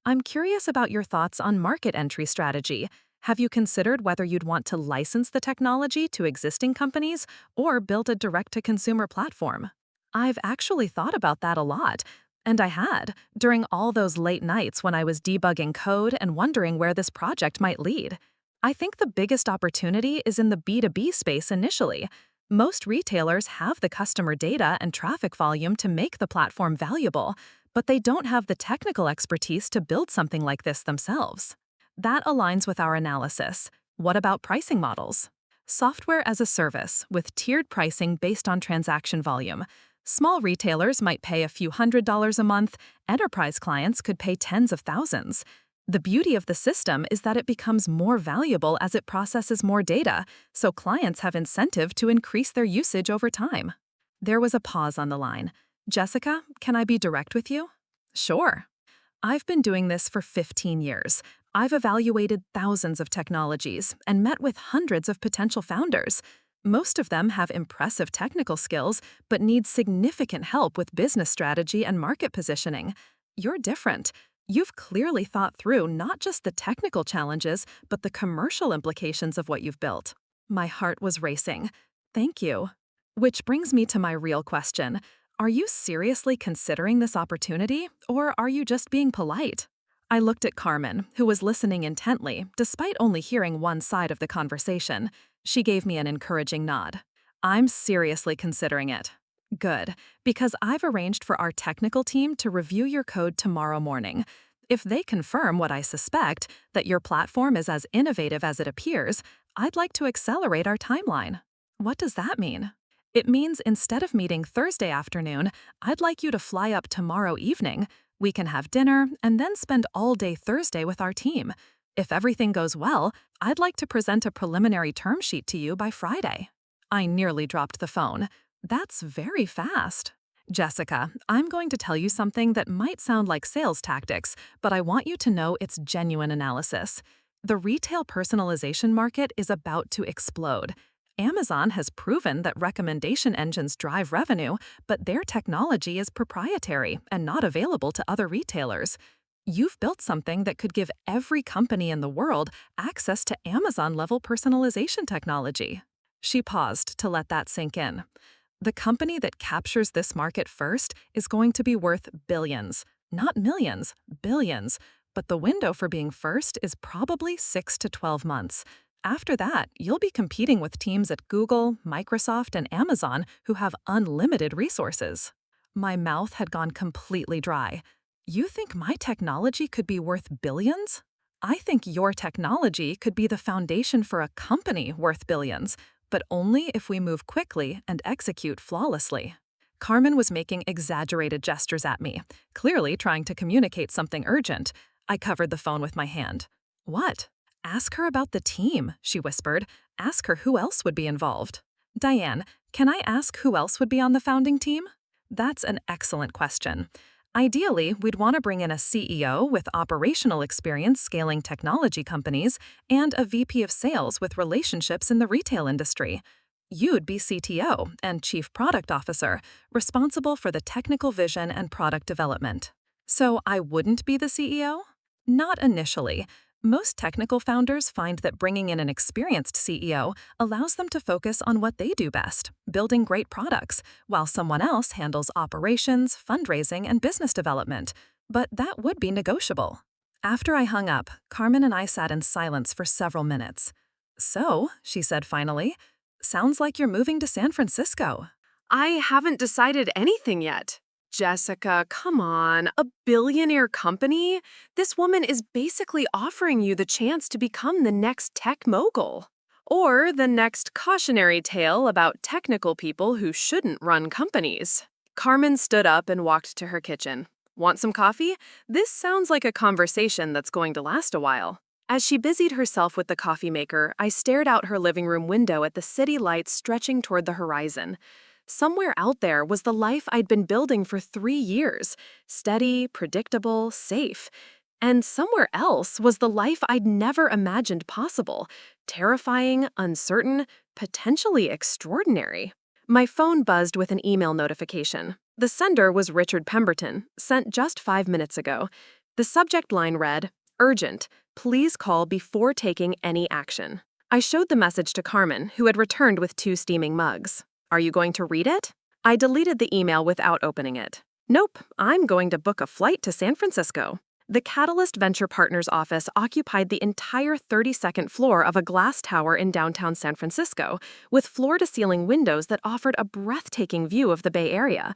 [SPEAKER 1] I'm curious about your thoughts on market entry strategy. Have you considered whether you'd want to license the technology to existing companies or build a direct-to-consumer platform? I've actually thought about that a lot, and I had, during all those late nights when I was debugging code and wondering where this project might lead. I think the biggest opportunity is in the B2B space initially. Most retailers have the customer data and traffic volume to make the platform valuable, but they don't have the technical expertise to build something like this themselves. That aligns with our analysis. What about pricing models?
[SPEAKER 2] Software as a service with tiered pricing based on transaction volume. Small retailers might pay a few $100s a month, enterprise clients could pay tens of thousands. The beauty of the system is that it becomes more valuable as it processes more data, so clients have incentive to increase their usage over time. There was a pause on the line. Jessica, can I be direct with you? Sure. I've been doing this for 15 years. I've evaluated thousands of technologies and met with hundreds of potential founders. Most of them have impressive technical skills, but need significant help with business strategy and market positioning. You're different. You've clearly thought through not just the technical challenges, but the commercial implications of what you've built. My heart was racing. Thank you. Which brings me to my real question. Are you seriously considering this opportunity, or are you just being polite? I looked at Carmen, who was listening intently, despite only hearing one side of the conversation. She gave me an encouraging nod. I'm seriously considering it. Good, because I've arranged for our technical team to review your code tomorrow morning. If they confirm what I suspect, that your platform is as innovative as it appears, I'd like to accelerate our timeline. What does that mean? It means instead of meeting Thursday afternoon, I'd like you to fly up tomorrow evening. We can have dinner and then spend all day Thursday with our team. If everything goes well, I'd like to present a preliminary term sheet to you by Friday. I nearly dropped the phone. That's very fast. Jessica, I'm going to tell you something that might sound like sales tactics, but I want you to know it's genuine analysis. The retail personalization market is about to explode. Amazon has proven that recommendation engines drive revenue, but their technology is proprietary and not available to other retailers. You've built something that could give every company in the world access to Amazon-level personalization technology. She paused to let that sink in. The company that captures this market first is going to be worth billions, not millions, billions. But the window for being first is probably 6 to 12 months. After that, you'll be competing with teams at Google, Microsoft, and Amazon who have unlimited resources. My mouth had gone completely dry. You think my technology could be worth billions? I think your technology could be the foundation for a company worth billions, but only if we move quickly and execute flawlessly. Carmen was making exaggerated gestures at me, clearly trying to communicate something urgent. I covered the phone with my hand. What? Ask her about the team, she whispered. Ask her who else would be involved. Diane, can I ask who else would be on the founding team? That's an excellent question. Ideally, we'd want to bring in a CEO with operational experience scaling technology companies and a VP of sales with relationships in the retail industry. You'd be CTO and Chief Product Officer, responsible for the technical vision and product development. So I wouldn't be the CEO? Not initially. Most technical founders find that bringing in an experienced CEO allows them to focus on what they do best, building great products, while someone else handles operations, fundraising, and business development. But that would be negotiable. After I hung up, Carmen and I sat in silence for several minutes. So, she said finally, sounds like you're moving to San Francisco.
[SPEAKER 3] I haven't decided anything yet. Jessica, come on, a billionaire company? This woman is basically offering you the chance to become the next tech mogul. Or the next cautionary tale about technical people who shouldn't run companies. Carmen stood up and walked to her kitchen. Want some coffee? This sounds like a conversation that's going to last a while. As she busied herself with the coffee maker, I stared out her living room window at the city lights stretching toward the horizon. Somewhere out there was the life I'd been building for 3 years, steady, predictable, safe. And somewhere else was the life I'd never imagined possible, terrifying, uncertain, potentially extraordinary. My phone buzzed with an email notification. The sender was Richard Pemberton, sent just 5 minutes ago. The subject line read, "Urgent. Please call before taking any action." I showed the message to Carmen, who had returned with 2 steaming mugs. Are you going to read it? I deleted the email without opening it. Nope, I'm going to book a flight to San Francisco. The Catalyst Venture Partners office occupied the entire 32nd floor of a glass tower in downtown San Francisco, with floor-to-ceiling windows that offered a breathtaking view of the Bay Area.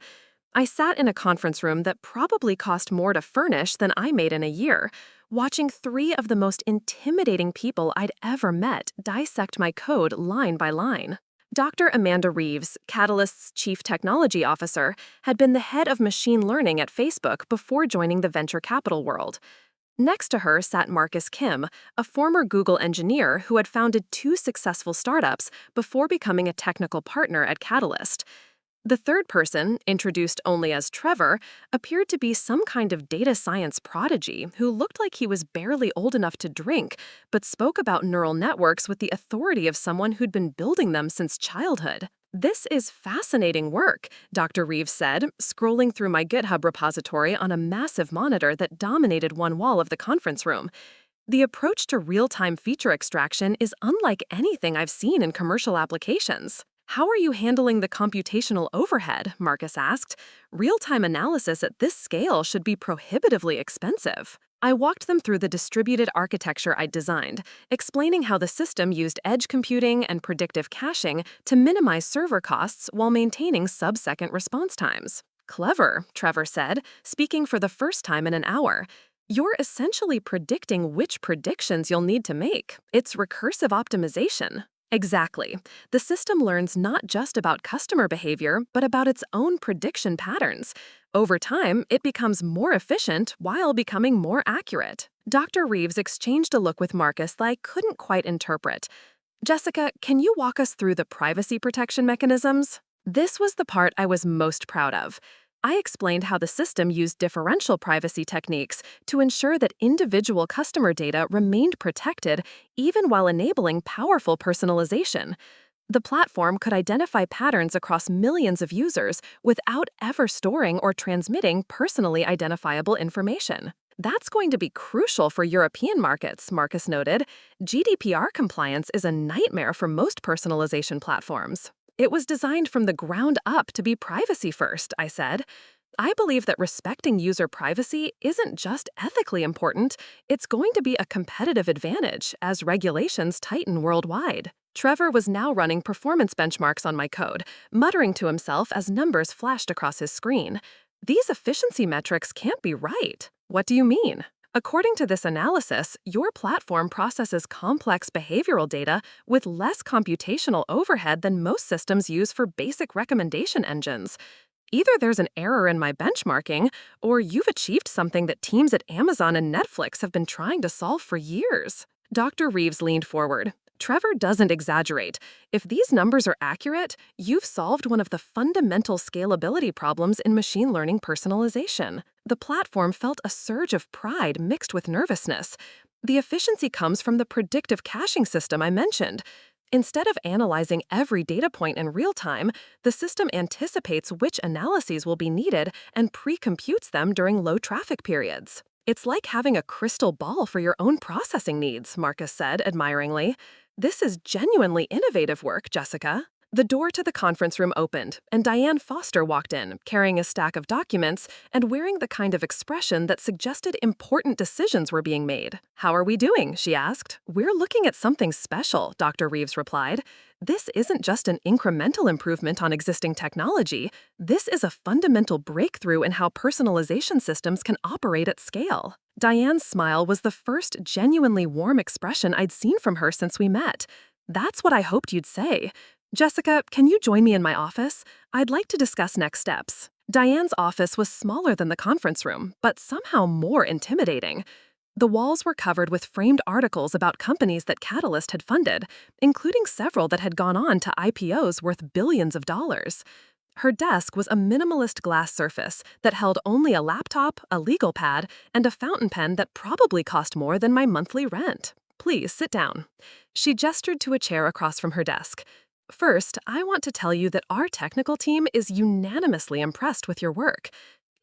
[SPEAKER 3] I sat in a conference room that probably cost more to furnish than I made in a year, watching three of the most intimidating people I'd ever met dissect my code line by line. Dr. Amanda Reeves, Catalyst's chief technology officer, had been the head of machine learning at Facebook before joining the venture capital world. Next to her sat Marcus Kim, a former Google engineer who had founded two successful startups before becoming a technical partner at Catalyst. The third person, introduced only as Trevor, appeared to be some kind of data science prodigy who looked like he was barely old enough to drink, but spoke about neural networks with the authority of someone who'd been building them since childhood. "This is fascinating work," Dr. Reeves said, scrolling through my GitHub repository on a massive monitor that dominated one wall of the conference room. "The approach to real-time feature extraction is unlike anything I've seen in commercial applications." "How are you handling the computational overhead?" Marcus asked. "Real-time analysis at this scale should be prohibitively expensive." I walked them through the distributed architecture I'd designed, explaining how the system used edge computing and predictive caching to minimize server costs while maintaining sub-second response times. "Clever," Trevor said, speaking for the first time in an hour. "You're essentially predicting which predictions you'll need to make. It's recursive optimization." Exactly. The system learns not just about customer behavior, but about its own prediction patterns. Over time, it becomes more efficient while becoming more accurate. Dr. Reeves exchanged a look with Marcus that I couldn't quite interpret. "Jessica, can you walk us through the privacy protection mechanisms?" This was the part I was most proud of. I explained how the system used differential privacy techniques to ensure that individual customer data remained protected even while enabling powerful personalization. The platform could identify patterns across millions of users without ever storing or transmitting personally identifiable information. "That's going to be crucial for European markets," Marcus noted. "GDPR compliance is a nightmare for most personalization platforms." "It was designed from the ground up to be privacy first," I said. "I believe that respecting user privacy isn't just ethically important, it's going to be a competitive advantage as regulations tighten worldwide." Trevor was now running performance benchmarks on my code, muttering to himself as numbers flashed across his screen. "These efficiency metrics can't be right." "What do you mean?" "According to this analysis, your platform processes complex behavioral data with less computational overhead than most systems use for basic recommendation engines. Either there's an error in my benchmarking, or you've achieved something that teams at Amazon and Netflix have been trying to solve for years." Dr. Reeves leaned forward. "Trevor doesn't exaggerate. If these numbers are accurate, you've solved one of the fundamental scalability problems in machine learning personalization." The platform felt a surge of pride mixed with nervousness. "The efficiency comes from the predictive caching system I mentioned. Instead of analyzing every data point in real time, the system anticipates which analyses will be needed and pre-computes them during low traffic periods." "It's like having a crystal ball for your own processing needs," Marcus said admiringly. "This is genuinely innovative work, Jessica." The door to the conference room opened, and Diane Foster walked in, carrying a stack of documents and wearing the kind of expression that suggested important decisions were being made. "How are we doing?" she asked. "We're looking at something special," Dr. Reeves replied. "This isn't just an incremental improvement on existing technology. This is a fundamental breakthrough in how personalization systems can operate at scale." Diane's smile was the first genuinely warm expression I'd seen from her since we met. "That's what I hoped you'd say. Jessica, can you join me in my office? I'd like to discuss next steps." Diane's office was smaller than the conference room, but somehow more intimidating. The walls were covered with framed articles about companies that Catalyst had funded, including several that had gone on to IPOs worth billions of dollars. Her desk was a minimalist glass surface that held only a laptop, a legal pad, and a fountain pen that probably cost more than my monthly rent. "Please sit down." She gestured to a chair across from her desk. "First, I want to tell you that our technical team is unanimously impressed with your work.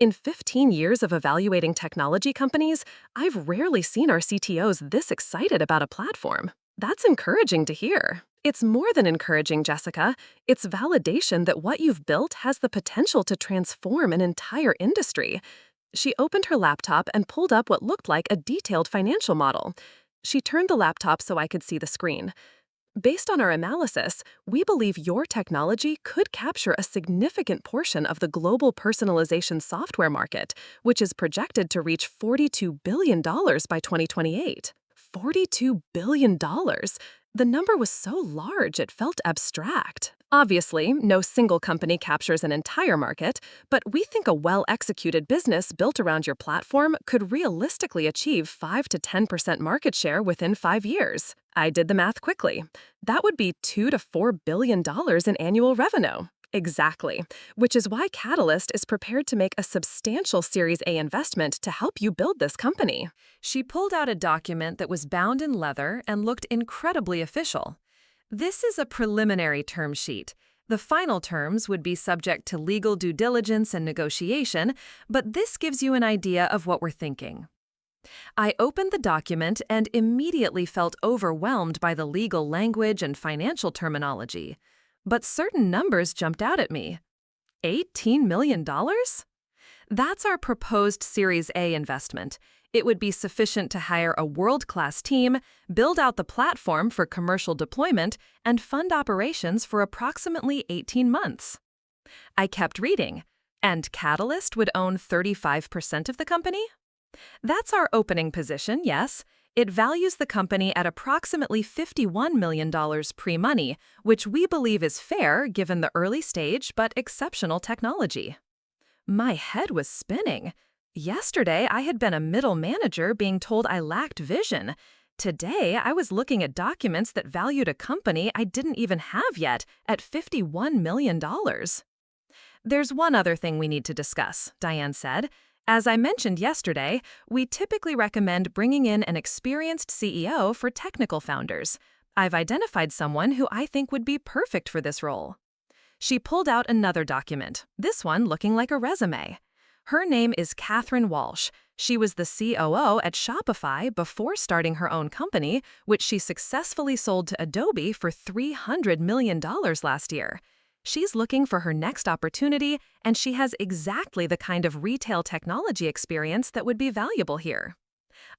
[SPEAKER 3] In 15 years of evaluating technology companies, I've rarely seen our CTOs this excited about a platform." "That's encouraging to hear." "It's more than encouraging, Jessica. It's validation that what you've built has the potential to transform an entire industry." She opened her laptop and pulled up what looked like a detailed financial model. She turned the laptop so I could see the screen.
[SPEAKER 2] Based on our analysis, we believe your technology could capture a significant portion of the global personalization software market, which is projected to reach $42 billion by 2028. $42 billion? The number was so large it felt abstract. Obviously, no single company captures an entire market, but we think a well-executed business built around your platform could realistically achieve 5 to 10% market share within 5 years. I did the math quickly. That would be $2 to $4 billion in annual revenue. Exactly, which is why Catalyst is prepared to make a substantial Series A investment to help you build this company.
[SPEAKER 1] She pulled out a document that was bound in leather and looked incredibly official. This is a preliminary term sheet. The final terms would be subject to legal due diligence and negotiation, but this gives you an idea of what we're thinking. I opened the document and immediately felt overwhelmed by the legal language and financial terminology. But certain numbers jumped out at me. $18 million? That's our proposed Series A investment. It would be sufficient to hire a world-class team, build out the platform for commercial deployment, and fund operations for approximately 18 months. I kept reading. And Catalyst would own 35% of the company? That's our opening position, yes. It values the company at approximately $51 million pre-money, which we believe is fair given the early stage but exceptional technology. My head was spinning. Yesterday, I had been a middle manager being told I lacked vision. Today, I was looking at documents that valued a company I didn't even have yet at $51 million. There's one other thing we need to discuss, Diane said. As I mentioned yesterday, we typically recommend bringing in an experienced CEO for technical founders. I've identified someone who I think would be perfect for this role. She pulled out another document, this one looking like a resume. Her name is Catherine Walsh. She was the COO at Shopify before starting her own company, which she successfully sold to Adobe for $300 million last year. She's looking for her next opportunity, and she has exactly the kind of retail technology experience that would be valuable here.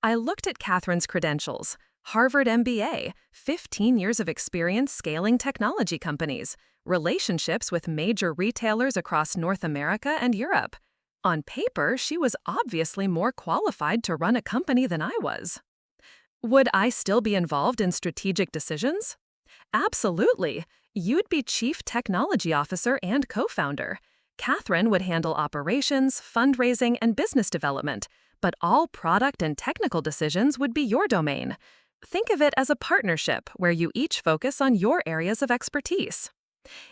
[SPEAKER 1] I looked at Catherine's credentials. Harvard MBA, 15 years of experience scaling technology companies, relationships with major retailers across North America and Europe. On paper, she was obviously more qualified to run a company than I was. Would I still be involved in strategic decisions? Absolutely. You'd be Chief Technology Officer and co-founder. Catherine would handle operations, fundraising, and business development, but all product and technical decisions would be your domain. Think of it as a partnership where you each focus on your areas of expertise.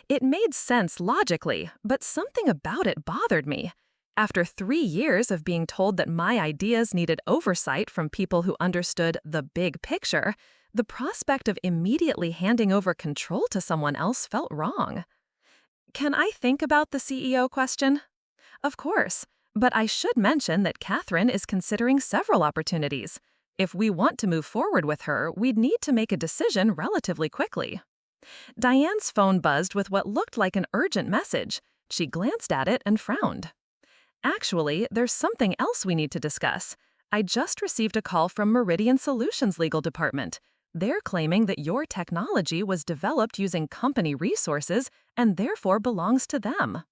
[SPEAKER 1] It made sense logically, but something about it bothered me. After 3 years of being told that my ideas needed oversight from people who understood the big picture, the prospect of immediately handing over control to someone else felt wrong. Can I think about the CEO question? Of course, but I should mention that Catherine is considering several opportunities. If we want to move forward with her, we'd need to make a decision relatively quickly. Diane's phone buzzed with what looked like an urgent message. She glanced at it and frowned. Actually, there's something else we need to discuss. I just received a call from Meridian Solutions Legal Department. They're claiming that your technology was developed using company resources and therefore belongs to them.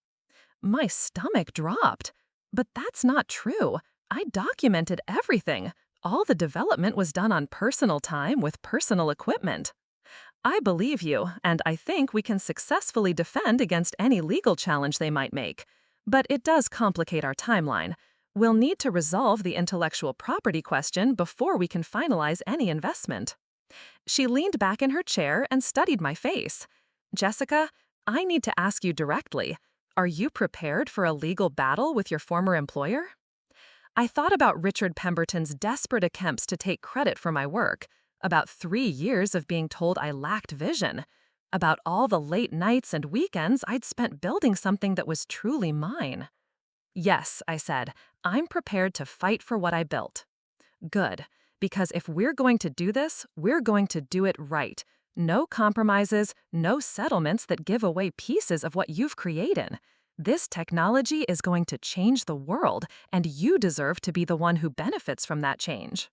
[SPEAKER 1] My stomach dropped. But that's not true. I documented everything. All the development was done on personal time with personal equipment. I believe you, and I think we can successfully defend against any legal challenge they might make. But it does complicate our timeline. We'll need to resolve the intellectual property question before we can finalize any investment. She leaned back in her chair and studied my face. Jessica, I need to ask you directly. Are you prepared for a legal battle with your former employer? I thought about Richard Pemberton's desperate attempts to take credit for my work, about 3 years of being told I lacked vision, about all the late nights and weekends I'd spent building something that was truly mine. Yes, I said, I'm prepared to fight for what I built. Good, because if we're going to do this, we're going to do it right. No compromises, no settlements that give away pieces of what you've created. This technology is going to change the world, and you deserve to be the one who benefits from that change.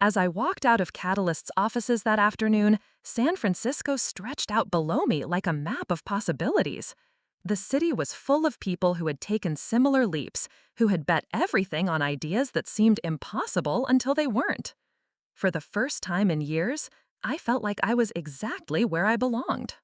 [SPEAKER 2] As I walked out of Catalyst's offices that afternoon, San Francisco stretched out below me like a map of possibilities. The city was full of people who had taken similar leaps, who had bet everything on ideas that seemed impossible until they weren't. For the first time in years, I felt like I was exactly where I belonged.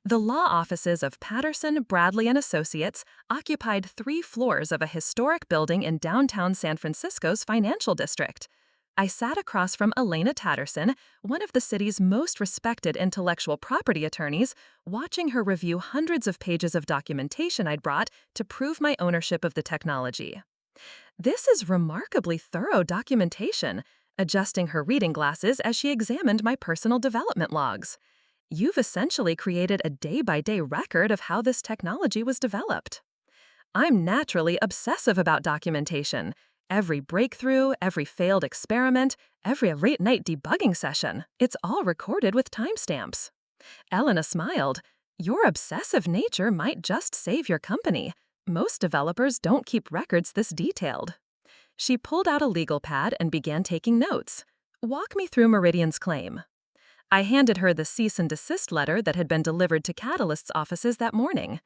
[SPEAKER 2] The law offices of Patterson, Bradley and Associates occupied 3 floors of a historic building in downtown San Francisco's financial district. I sat across from Elena Tatterson, one of the city's most respected intellectual property attorneys, watching her review hundreds of pages of documentation I'd brought to prove my ownership of the technology. "This is remarkably thorough documentation," adjusting her reading glasses as she examined my personal development logs. "You've essentially created a day-by-day record of how this technology was developed." I'm naturally obsessive about documentation. Every breakthrough, every failed experiment, every late-night debugging session, it's all recorded with timestamps. Elena smiled. "Your obsessive nature might just save your company. Most developers don't keep records this detailed." She pulled out a legal pad and began taking notes. "Walk me through Meridian's claim." I handed her the cease and desist letter that had been delivered to Catalyst's offices that morning.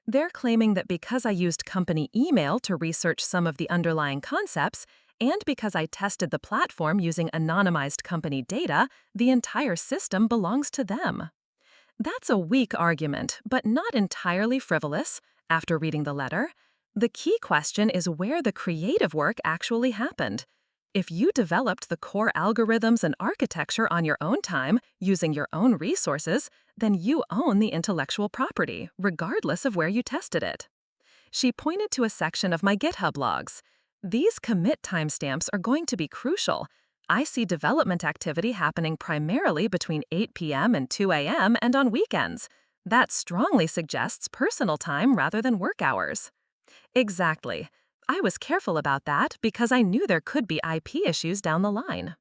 [SPEAKER 2] They're claiming that because I used company email to research some of the underlying concepts, and because I tested the platform using anonymized company data, the entire system belongs to them. That's a weak argument, but not entirely frivolous. After reading the letter, the key question is where the creative work actually happened. If you developed the core algorithms and architecture on your own time, using your own resources, then you own the intellectual property, regardless of where you tested it. She pointed to a section of my GitHub logs. These commit timestamps are going to be crucial. I see development activity happening primarily between 8 p.m. and 2 a.m. and on weekends. That strongly suggests personal time rather than work hours. Exactly. I was careful about that because I knew there could be IP issues down the line.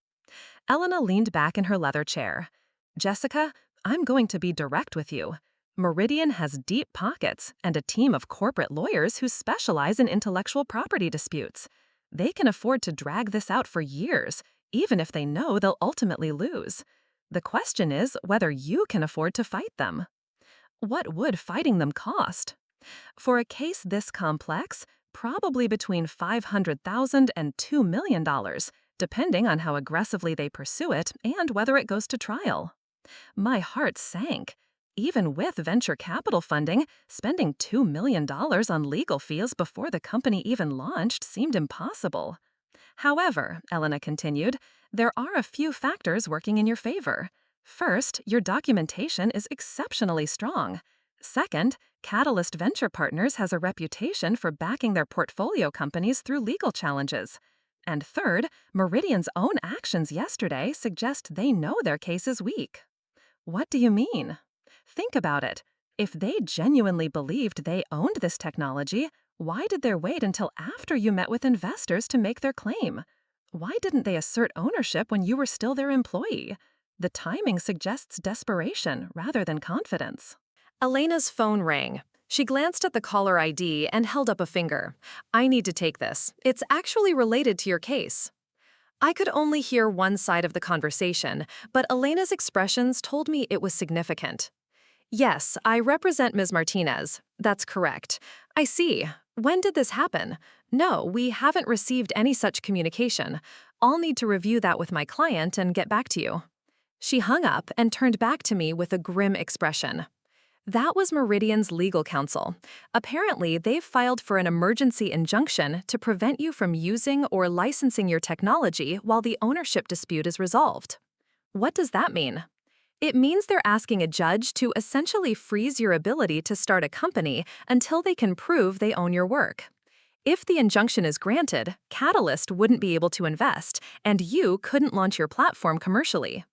[SPEAKER 2] Elena leaned back in her leather chair. "Jessica, I'm going to be direct with you. Meridian has deep pockets and a team of corporate lawyers who specialize in intellectual property disputes. They can afford to drag this out for years, even if they know they'll ultimately lose. The question is whether you can afford to fight them. What would fighting them cost? For a case this complex, probably between $500,000 and $2 million, depending on how aggressively they pursue it and whether it goes to trial." My heart sank. Even with venture capital funding, spending $2 million on legal fees before the company even launched seemed impossible. "However," Elena continued, "there are a few factors working in your favor. First, your documentation is exceptionally strong. Second, Catalyst Venture Partners has a reputation for backing their portfolio companies through legal challenges. And third, Meridian's own actions yesterday suggest they know their case is weak." What do you mean? Think about it. If they genuinely believed they owned this technology, why did they wait until after you met with investors to make their claim? Why didn't they assert ownership when you were still their employee? The timing suggests desperation rather than confidence.
[SPEAKER 1] Elena's phone rang. She glanced at the caller ID and held up a finger. "I need to take this. It's actually related to your case." I could only hear one side of the conversation, but Elena's expressions told me it was significant. "Yes, I represent Ms. Martinez. That's correct. I see. When did this happen? No, we haven't received any such communication. I'll need to review that with my client and get back to you." She hung up and turned back to me with a grim expression. That was Meridian's legal counsel. Apparently, they've filed for an emergency injunction to prevent you from using or licensing your technology while the ownership dispute is resolved. What does that mean? It means they're asking a judge to essentially freeze your ability to start a company until they can prove they own your work. If the injunction is granted, Catalyst wouldn't be able to invest, and you couldn't launch your platform commercially.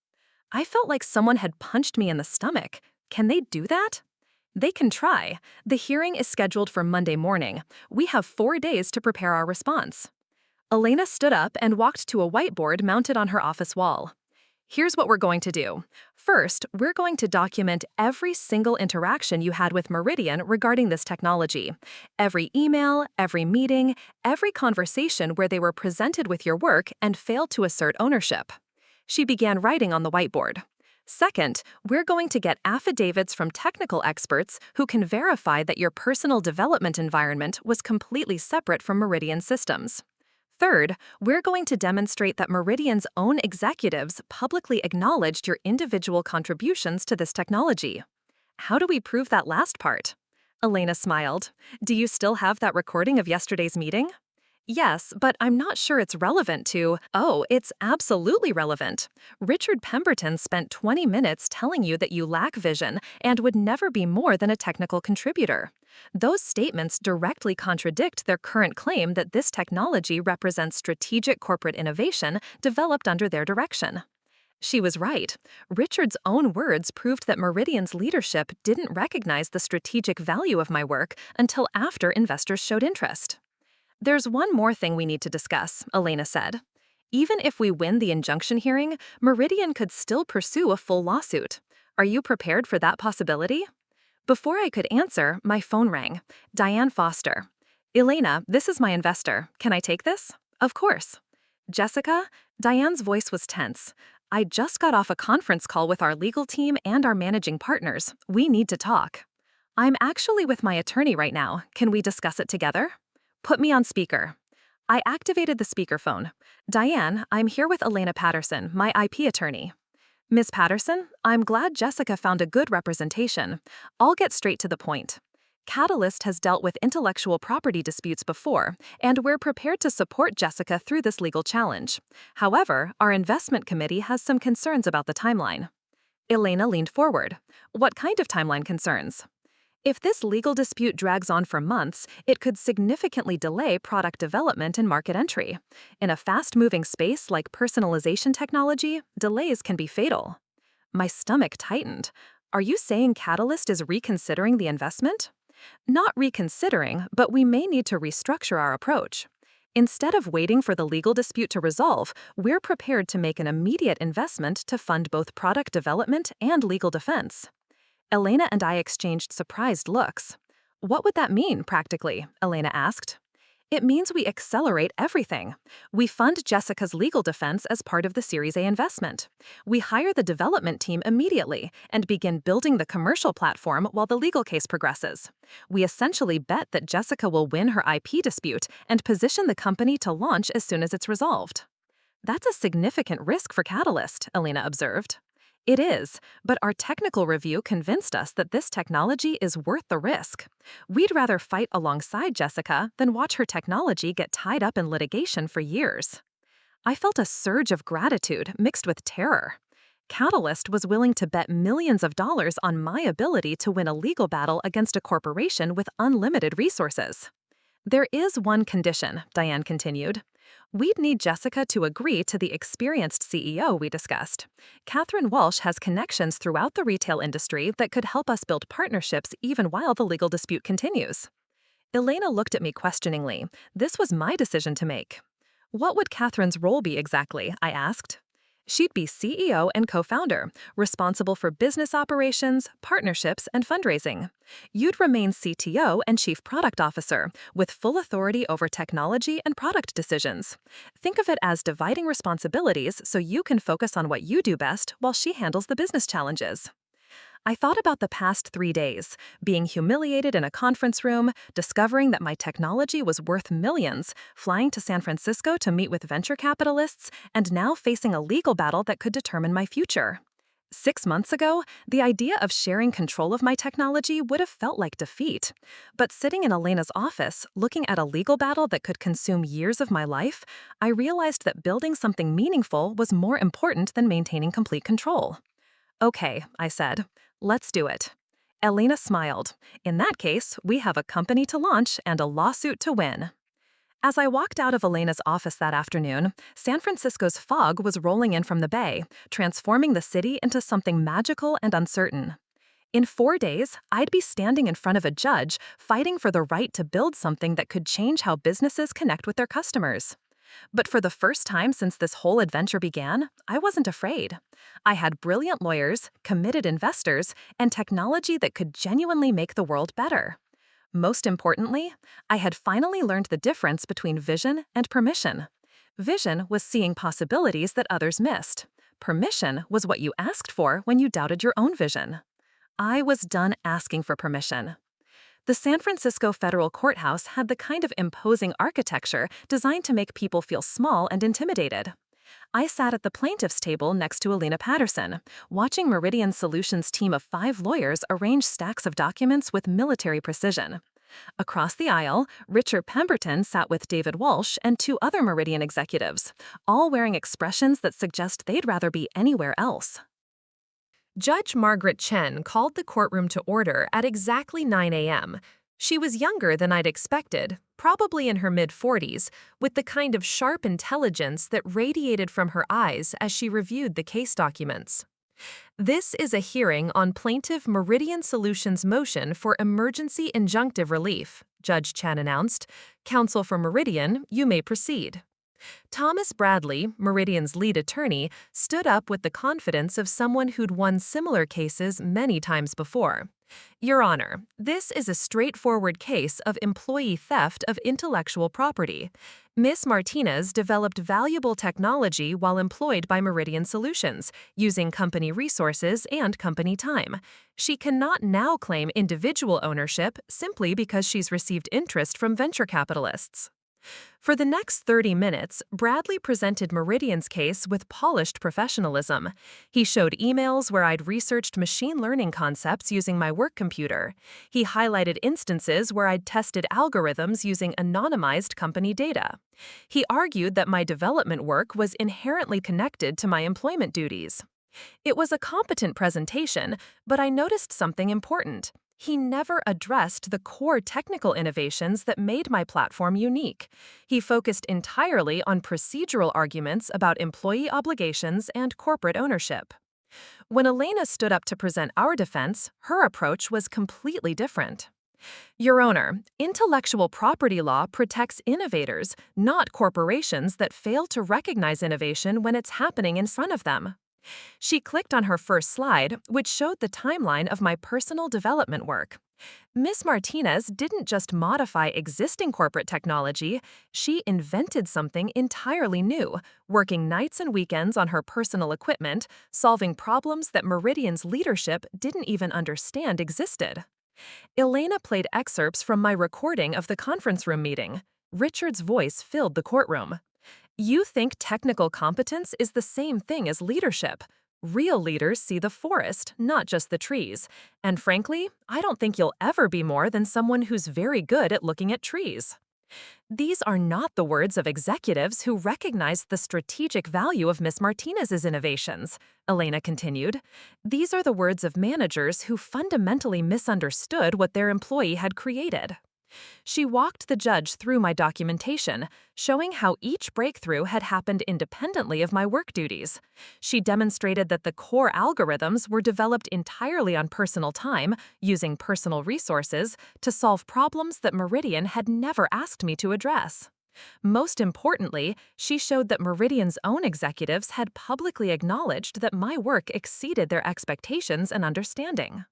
[SPEAKER 1] I felt like someone had punched me in the stomach. Can they do that? They can try. The hearing is scheduled for Monday morning. We have 4 days to prepare our response. Elena stood up and walked to a whiteboard mounted on her office wall.
[SPEAKER 2] Here's what we're going to do. First, we're going to document every single interaction you had with Meridian regarding this technology. Every email, every meeting, every conversation where they were presented with your work and failed to assert ownership. She began writing on the whiteboard. Second, we're going to get affidavits from technical experts who can verify that your personal development environment was completely separate from Meridian systems. Third, we're going to demonstrate that Meridian's own executives publicly acknowledged your individual contributions to this technology. How do we prove that last part? Elena smiled. Do you still have that recording of yesterday's meeting? Yes, but I'm not sure it's relevant to— Oh, it's absolutely relevant. Richard Pemberton spent 20 minutes telling you that you lack vision and would never be more than a technical contributor. Those statements directly contradict their current claim that this technology represents strategic corporate innovation developed under their direction. She was right. Richard's own words proved that Meridian's leadership didn't recognize the strategic value of my work until after investors showed interest. There's one more thing we need to discuss, Elena said. Even if we win the injunction hearing, Meridian could still pursue a full lawsuit. Are you prepared for that possibility? Before I could answer, my phone rang. Diane Foster. Elena, this is my investor. Can I take this? Of course. Jessica? Diane's voice was tense. I just got off a conference call with our legal team and our managing partners. We need to talk. I'm actually with my attorney right now. Can we discuss it together? Put me on speaker. I activated the speakerphone. Diane, I'm here with Elena Patterson, my IP attorney. Ms. Patterson, I'm glad Jessica found a good representation. I'll get straight to the point. Catalyst has dealt with intellectual property disputes before, and we're prepared to support Jessica through this legal challenge. However, our investment committee has some concerns about the timeline. Elena leaned forward. What kind of timeline concerns? If this legal dispute drags on for months, it could significantly delay product development and market entry. In a fast-moving space like personalization technology, delays can be fatal. My stomach tightened. Are you saying Catalyst is reconsidering the investment? Not reconsidering, but we may need to restructure our approach. Instead of waiting for the legal dispute to resolve, we're prepared to make an immediate investment to fund both product development and legal defense. Elena and I exchanged surprised looks. What would that mean, practically? Elena asked. It means we accelerate everything. We fund Jessica's legal defense as part of the Series A investment. We hire the development team immediately and begin building the commercial platform while the legal case progresses. We essentially bet that Jessica will win her IP dispute and position the company to launch as soon as it's resolved. That's a significant risk for Catalyst, Elena observed. It is, but our technical review convinced us that this technology is worth the risk. We'd rather fight alongside Jessica than watch her technology get tied up in litigation for years. I felt a surge of gratitude mixed with terror. Catalyst was willing to bet millions of dollars on my ability to win a legal battle against a corporation with unlimited resources. There is one condition, Diane continued. We'd need Jessica to agree to the experienced CEO we discussed. Catherine Walsh has connections throughout the retail industry that could help us build partnerships even while the legal dispute continues. Elena looked at me questioningly. This was my decision to make. What would Catherine's role be exactly? I asked. She'd be CEO and co-founder, responsible for business operations, partnerships, and fundraising. You'd remain CTO and Chief Product Officer, with full authority over technology and product decisions. Think of it as dividing responsibilities so you can focus on what you do best while she handles the business challenges. I thought about the past 3 days, being humiliated in a conference room, discovering that my technology was worth millions, flying to San Francisco to meet with venture capitalists, and now facing a legal battle that could determine my future. 6 months ago, the idea of sharing control of my technology would have felt like defeat. But sitting in Elena's office, looking at a legal battle that could consume years of my life, I realized that building something meaningful was more important than maintaining complete control. Okay, I said. Let's do it. Elena smiled. In that case, we have a company to launch and a lawsuit to win. As I walked out of Elena's office that afternoon, San Francisco's fog was rolling in from the bay, transforming the city into something magical and uncertain. In 4 days, I'd be standing in front of a judge, fighting for the right to build something that could change how businesses connect with their customers. But for the first time since this whole adventure began, I wasn't afraid. I had brilliant lawyers, committed investors, and technology that could genuinely make the world better. Most importantly, I had finally learned the difference between vision and permission. Vision was seeing possibilities that others missed. Permission was what you asked for when you doubted your own vision. I was done asking for permission. The San Francisco Federal Courthouse had the kind of imposing architecture designed to make people feel small and intimidated. I sat at the plaintiff's table next to Alina Patterson, watching Meridian Solutions' team of 5 lawyers arrange stacks of documents with military precision. Across the aisle, Richard Pemberton sat with David Walsh and 2 other Meridian executives, all wearing expressions that suggest they'd rather be anywhere else.
[SPEAKER 3] Judge Margaret Chen called the courtroom to order at exactly 9 a.m. She was younger than I'd expected, probably in her mid-40s, with the kind of sharp intelligence that radiated from her eyes as she reviewed the case documents. This is a hearing on Plaintiff Meridian Solutions' motion for emergency injunctive relief, Judge Chen announced. Counsel for Meridian, you may proceed. Thomas Bradley, Meridian's lead attorney, stood up with the confidence of someone who'd won similar cases many times before. Your Honor, this is a straightforward case of employee theft of intellectual property. Ms. Martinez developed valuable technology while employed by Meridian Solutions, using company resources and company time. She cannot now claim individual ownership simply because she's received interest from venture capitalists. For the next 30 minutes, Bradley presented Meridian's case with polished professionalism. He showed emails where I'd researched machine learning concepts using my work computer. He highlighted instances where I'd tested algorithms using anonymized company data. He argued that my development work was inherently connected to my employment duties. It was a competent presentation, but I noticed something important. He never addressed the core technical innovations that made my platform unique. He focused entirely on procedural arguments about employee obligations and corporate ownership. When Elena stood up to present our defense, her approach was completely different. Your Honor, intellectual property law protects innovators, not corporations that fail to recognize innovation when it's happening in front of them. She clicked on her first slide, which showed the timeline of my personal development work. Ms. Martinez didn't just modify existing corporate technology, she invented something entirely new, working nights and weekends on her personal equipment, solving problems that Meridian's leadership didn't even understand existed. Elena played excerpts from my recording of the conference room meeting. Richard's voice filled the courtroom. You think technical competence is the same thing as leadership. Real leaders see the forest, not just the trees. And frankly, I don't think you'll ever be more than someone who's very good at looking at trees. These are not the words of executives who recognize the strategic value of Ms. Martinez's innovations, Elena continued. These are the words of managers who fundamentally misunderstood what their employee had created. She walked the judge through my documentation, showing how each breakthrough had happened independently of my work duties. She demonstrated that the core algorithms were developed entirely on personal time, using personal resources, to solve problems that Meridian had never asked me to address. Most importantly, she showed that Meridian's own executives had publicly acknowledged that my work exceeded their expectations and understanding.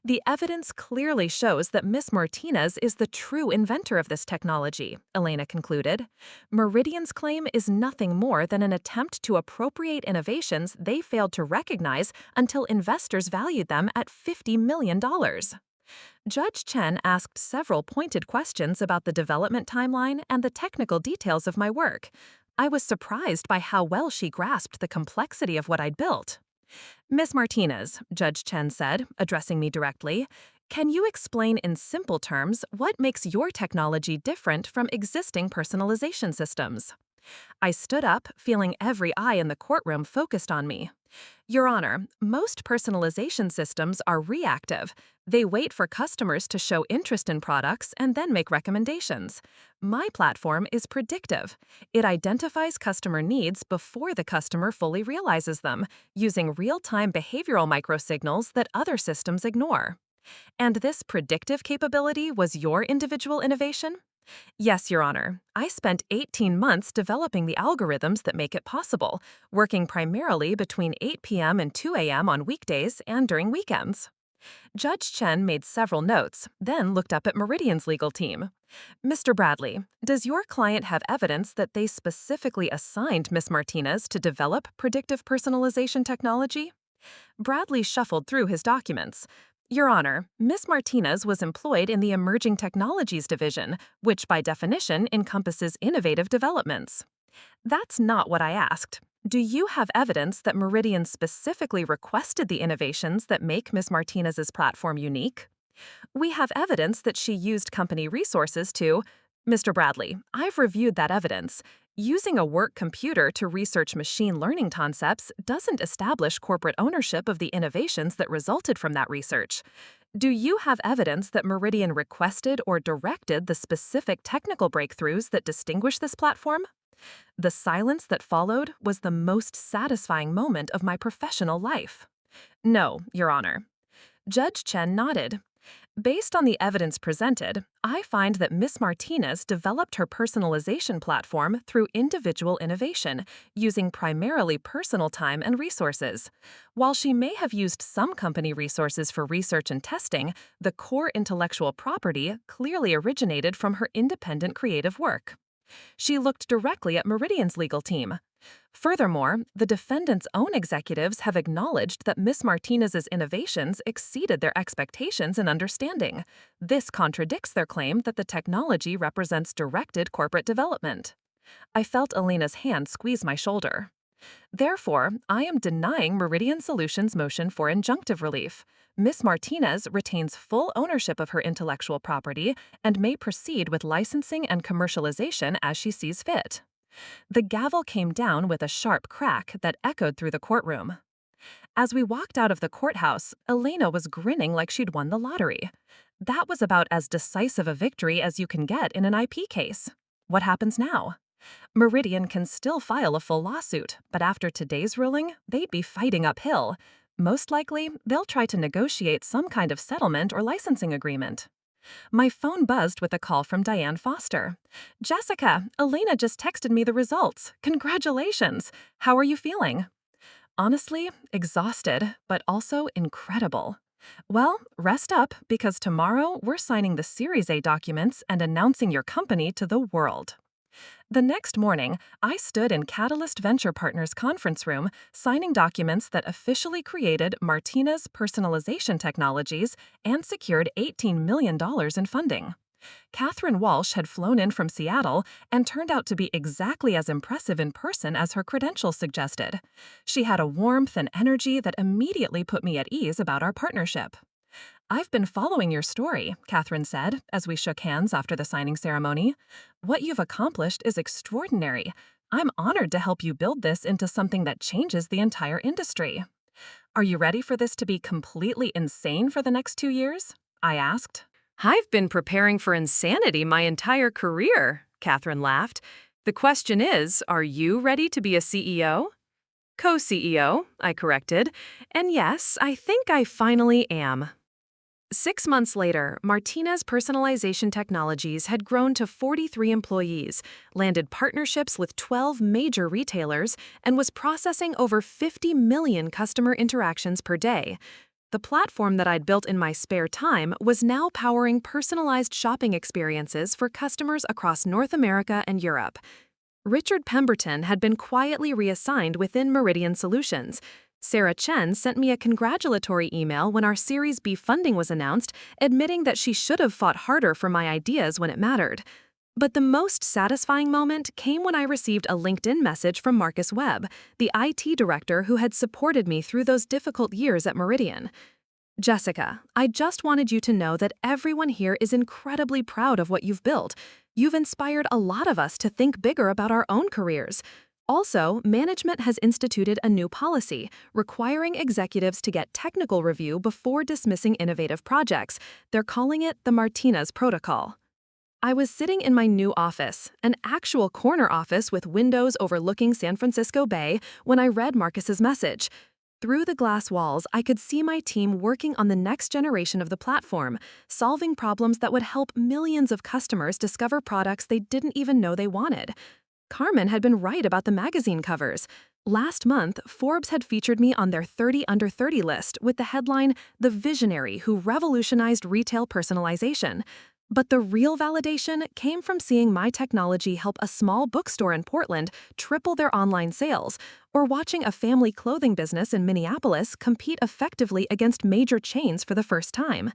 [SPEAKER 3] The evidence clearly shows that Ms. Martinez is the true inventor of this technology, Elena concluded. Meridian's claim is nothing more than an attempt to appropriate innovations they failed to recognize until investors valued them at $50 million. Judge Chen asked several pointed questions about the development timeline and the technical details of my work. I was surprised by how well she grasped the complexity of what I'd built. Ms. Martinez, Judge Chen said, addressing me directly, can you explain in simple terms what makes your technology different from existing personalization systems? I stood up, feeling every eye in the courtroom focused on me. Your Honor, most personalization systems are reactive. They wait for customers to show interest in products and then make recommendations. My platform is predictive. It identifies customer needs before the customer fully realizes them, using real-time behavioral microsignals that other systems ignore. And this predictive capability was your individual innovation?
[SPEAKER 2] Yes, Your Honor. I spent 18 months developing the algorithms that make it possible, working primarily between 8 p.m. and 2 a.m. on weekdays and during weekends. Judge Chen made several notes, then looked up at Meridian's legal team. Mr. Bradley, does your client have evidence that they specifically assigned Miss Martinez to develop predictive personalization technology? Bradley shuffled through his documents. Your Honor, Miss Martinez was employed in the Emerging Technologies Division, which by definition encompasses innovative developments. That's not what I asked. Do you have evidence that Meridian specifically requested the innovations that make Miss Martinez's platform unique? We have evidence that she used company resources to— Mr. Bradley, I've reviewed that evidence. Using a work computer to research machine learning concepts doesn't establish corporate ownership of the innovations that resulted from that research. Do you have evidence that Meridian requested or directed the specific technical breakthroughs that distinguish this platform? The silence that followed was the most satisfying moment of my professional life. No, Your Honor. Judge Chen nodded. Based on the evidence presented, I find that Miss Martinez developed her personalization platform through individual innovation, using primarily personal time and resources. While she may have used some company resources for research and testing, the core intellectual property clearly originated from her independent creative work. She looked directly at Meridian's legal team. Furthermore, the defendant's own executives have acknowledged that Miss Martinez's innovations exceeded their expectations and understanding. This contradicts their claim that the technology represents directed corporate development. I felt Elena's hand squeeze my shoulder. Therefore, I am denying Meridian Solutions' motion for injunctive relief. Miss Martinez retains full ownership of her intellectual property and may proceed with licensing and commercialization as she sees fit. The gavel came down with a sharp crack that echoed through the courtroom. As we walked out of the courthouse, Elena was grinning like she'd won the lottery. That was about as decisive a victory as you can get in an IP case. What happens now? Meridian can still file a full lawsuit, but after today's ruling, they'd be fighting uphill. Most likely, they'll try to negotiate some kind of settlement or licensing agreement. My phone buzzed with a call from Diane Foster. Jessica, Elena just texted me the results. Congratulations. How are you feeling? Honestly, exhausted, but also incredible. Well, rest up because tomorrow we're signing the Series A documents and announcing your company to the world. The next morning, I stood in Catalyst Venture Partners conference room signing documents that officially created Martinez Personalization Technologies and secured $18 million in funding. Catherine Walsh had flown in from Seattle and turned out to be exactly as impressive in person as her credentials suggested. She had a warmth and energy that immediately put me at ease about our partnership. I've been following your story, Catherine said, as we shook hands after the signing ceremony. What you've accomplished is extraordinary. I'm honored to help you build this into something that changes the entire industry. Are you ready for this to be completely insane for the next 2 years? I asked.
[SPEAKER 1] I've been preparing for insanity my entire career, Catherine laughed. The question is, are you ready to be a CEO? Co-CEO, I corrected. And yes, I think I finally am. 6 months later, Martinez Personalization Technologies had grown to 43 employees, landed partnerships with 12 major retailers, and was processing over 50 million customer interactions per day. The platform that I'd built in my spare time was now powering personalized shopping experiences for customers across North America and Europe. Richard Pemberton had been quietly reassigned within Meridian Solutions. Sarah Chen sent me a congratulatory email when our Series B funding was announced, admitting that she should have fought harder for my ideas when it mattered. But the most satisfying moment came when I received a LinkedIn message from Marcus Webb, the IT director who had supported me through those difficult years at Meridian. Jessica, I just wanted you to know that everyone here is incredibly proud of what you've built. You've inspired a lot of us to think bigger about our own careers. Also, management has instituted a new policy requiring executives to get technical review before dismissing innovative projects. They're calling it the Martinez Protocol. I was sitting in my new office, an actual corner office with windows overlooking San Francisco Bay, when I read Marcus's message.
[SPEAKER 2] Through the glass walls, I could see my team working on the next generation of the platform, solving problems that would help millions of customers discover products they didn't even know they wanted. Carmen had been right about the magazine covers. Last month, Forbes had featured me on their 30 Under 30 list with the headline, "The Visionary Who Revolutionized Retail Personalization." But the real validation came from seeing my technology help a small bookstore in Portland triple their online sales, or watching a family clothing business in Minneapolis compete effectively against major chains for the first time.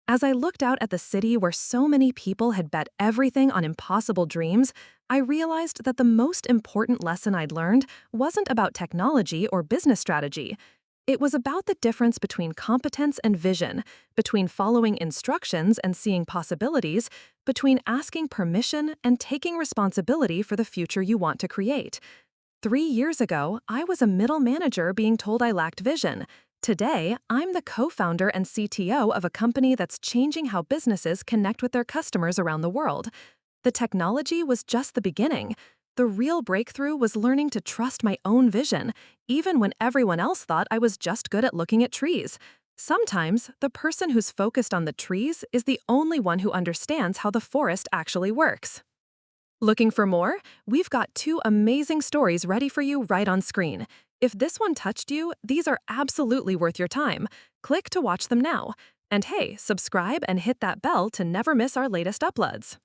[SPEAKER 2] As I looked out at the city where so many people had bet everything on impossible dreams, I realized that the most important lesson I'd learned wasn't about technology or business strategy. It was about the difference between competence and vision, between following instructions and seeing possibilities, between asking permission and taking responsibility for the future you want to create. 3 years ago, I was a middle manager being told I lacked vision. Today, I'm the co-founder and CTO of a company that's changing how businesses connect with their customers around the world. The technology was just the beginning. The real breakthrough was learning to trust my own vision, even when everyone else thought I was just good at looking at trees. Sometimes, the person who's focused on the trees is the only one who understands how the forest actually works. Looking for more? We've got 2 amazing stories ready for you right on screen. If this one touched you, these are absolutely worth your time. Click to watch them now. And hey, subscribe and hit that bell to never miss our latest uploads.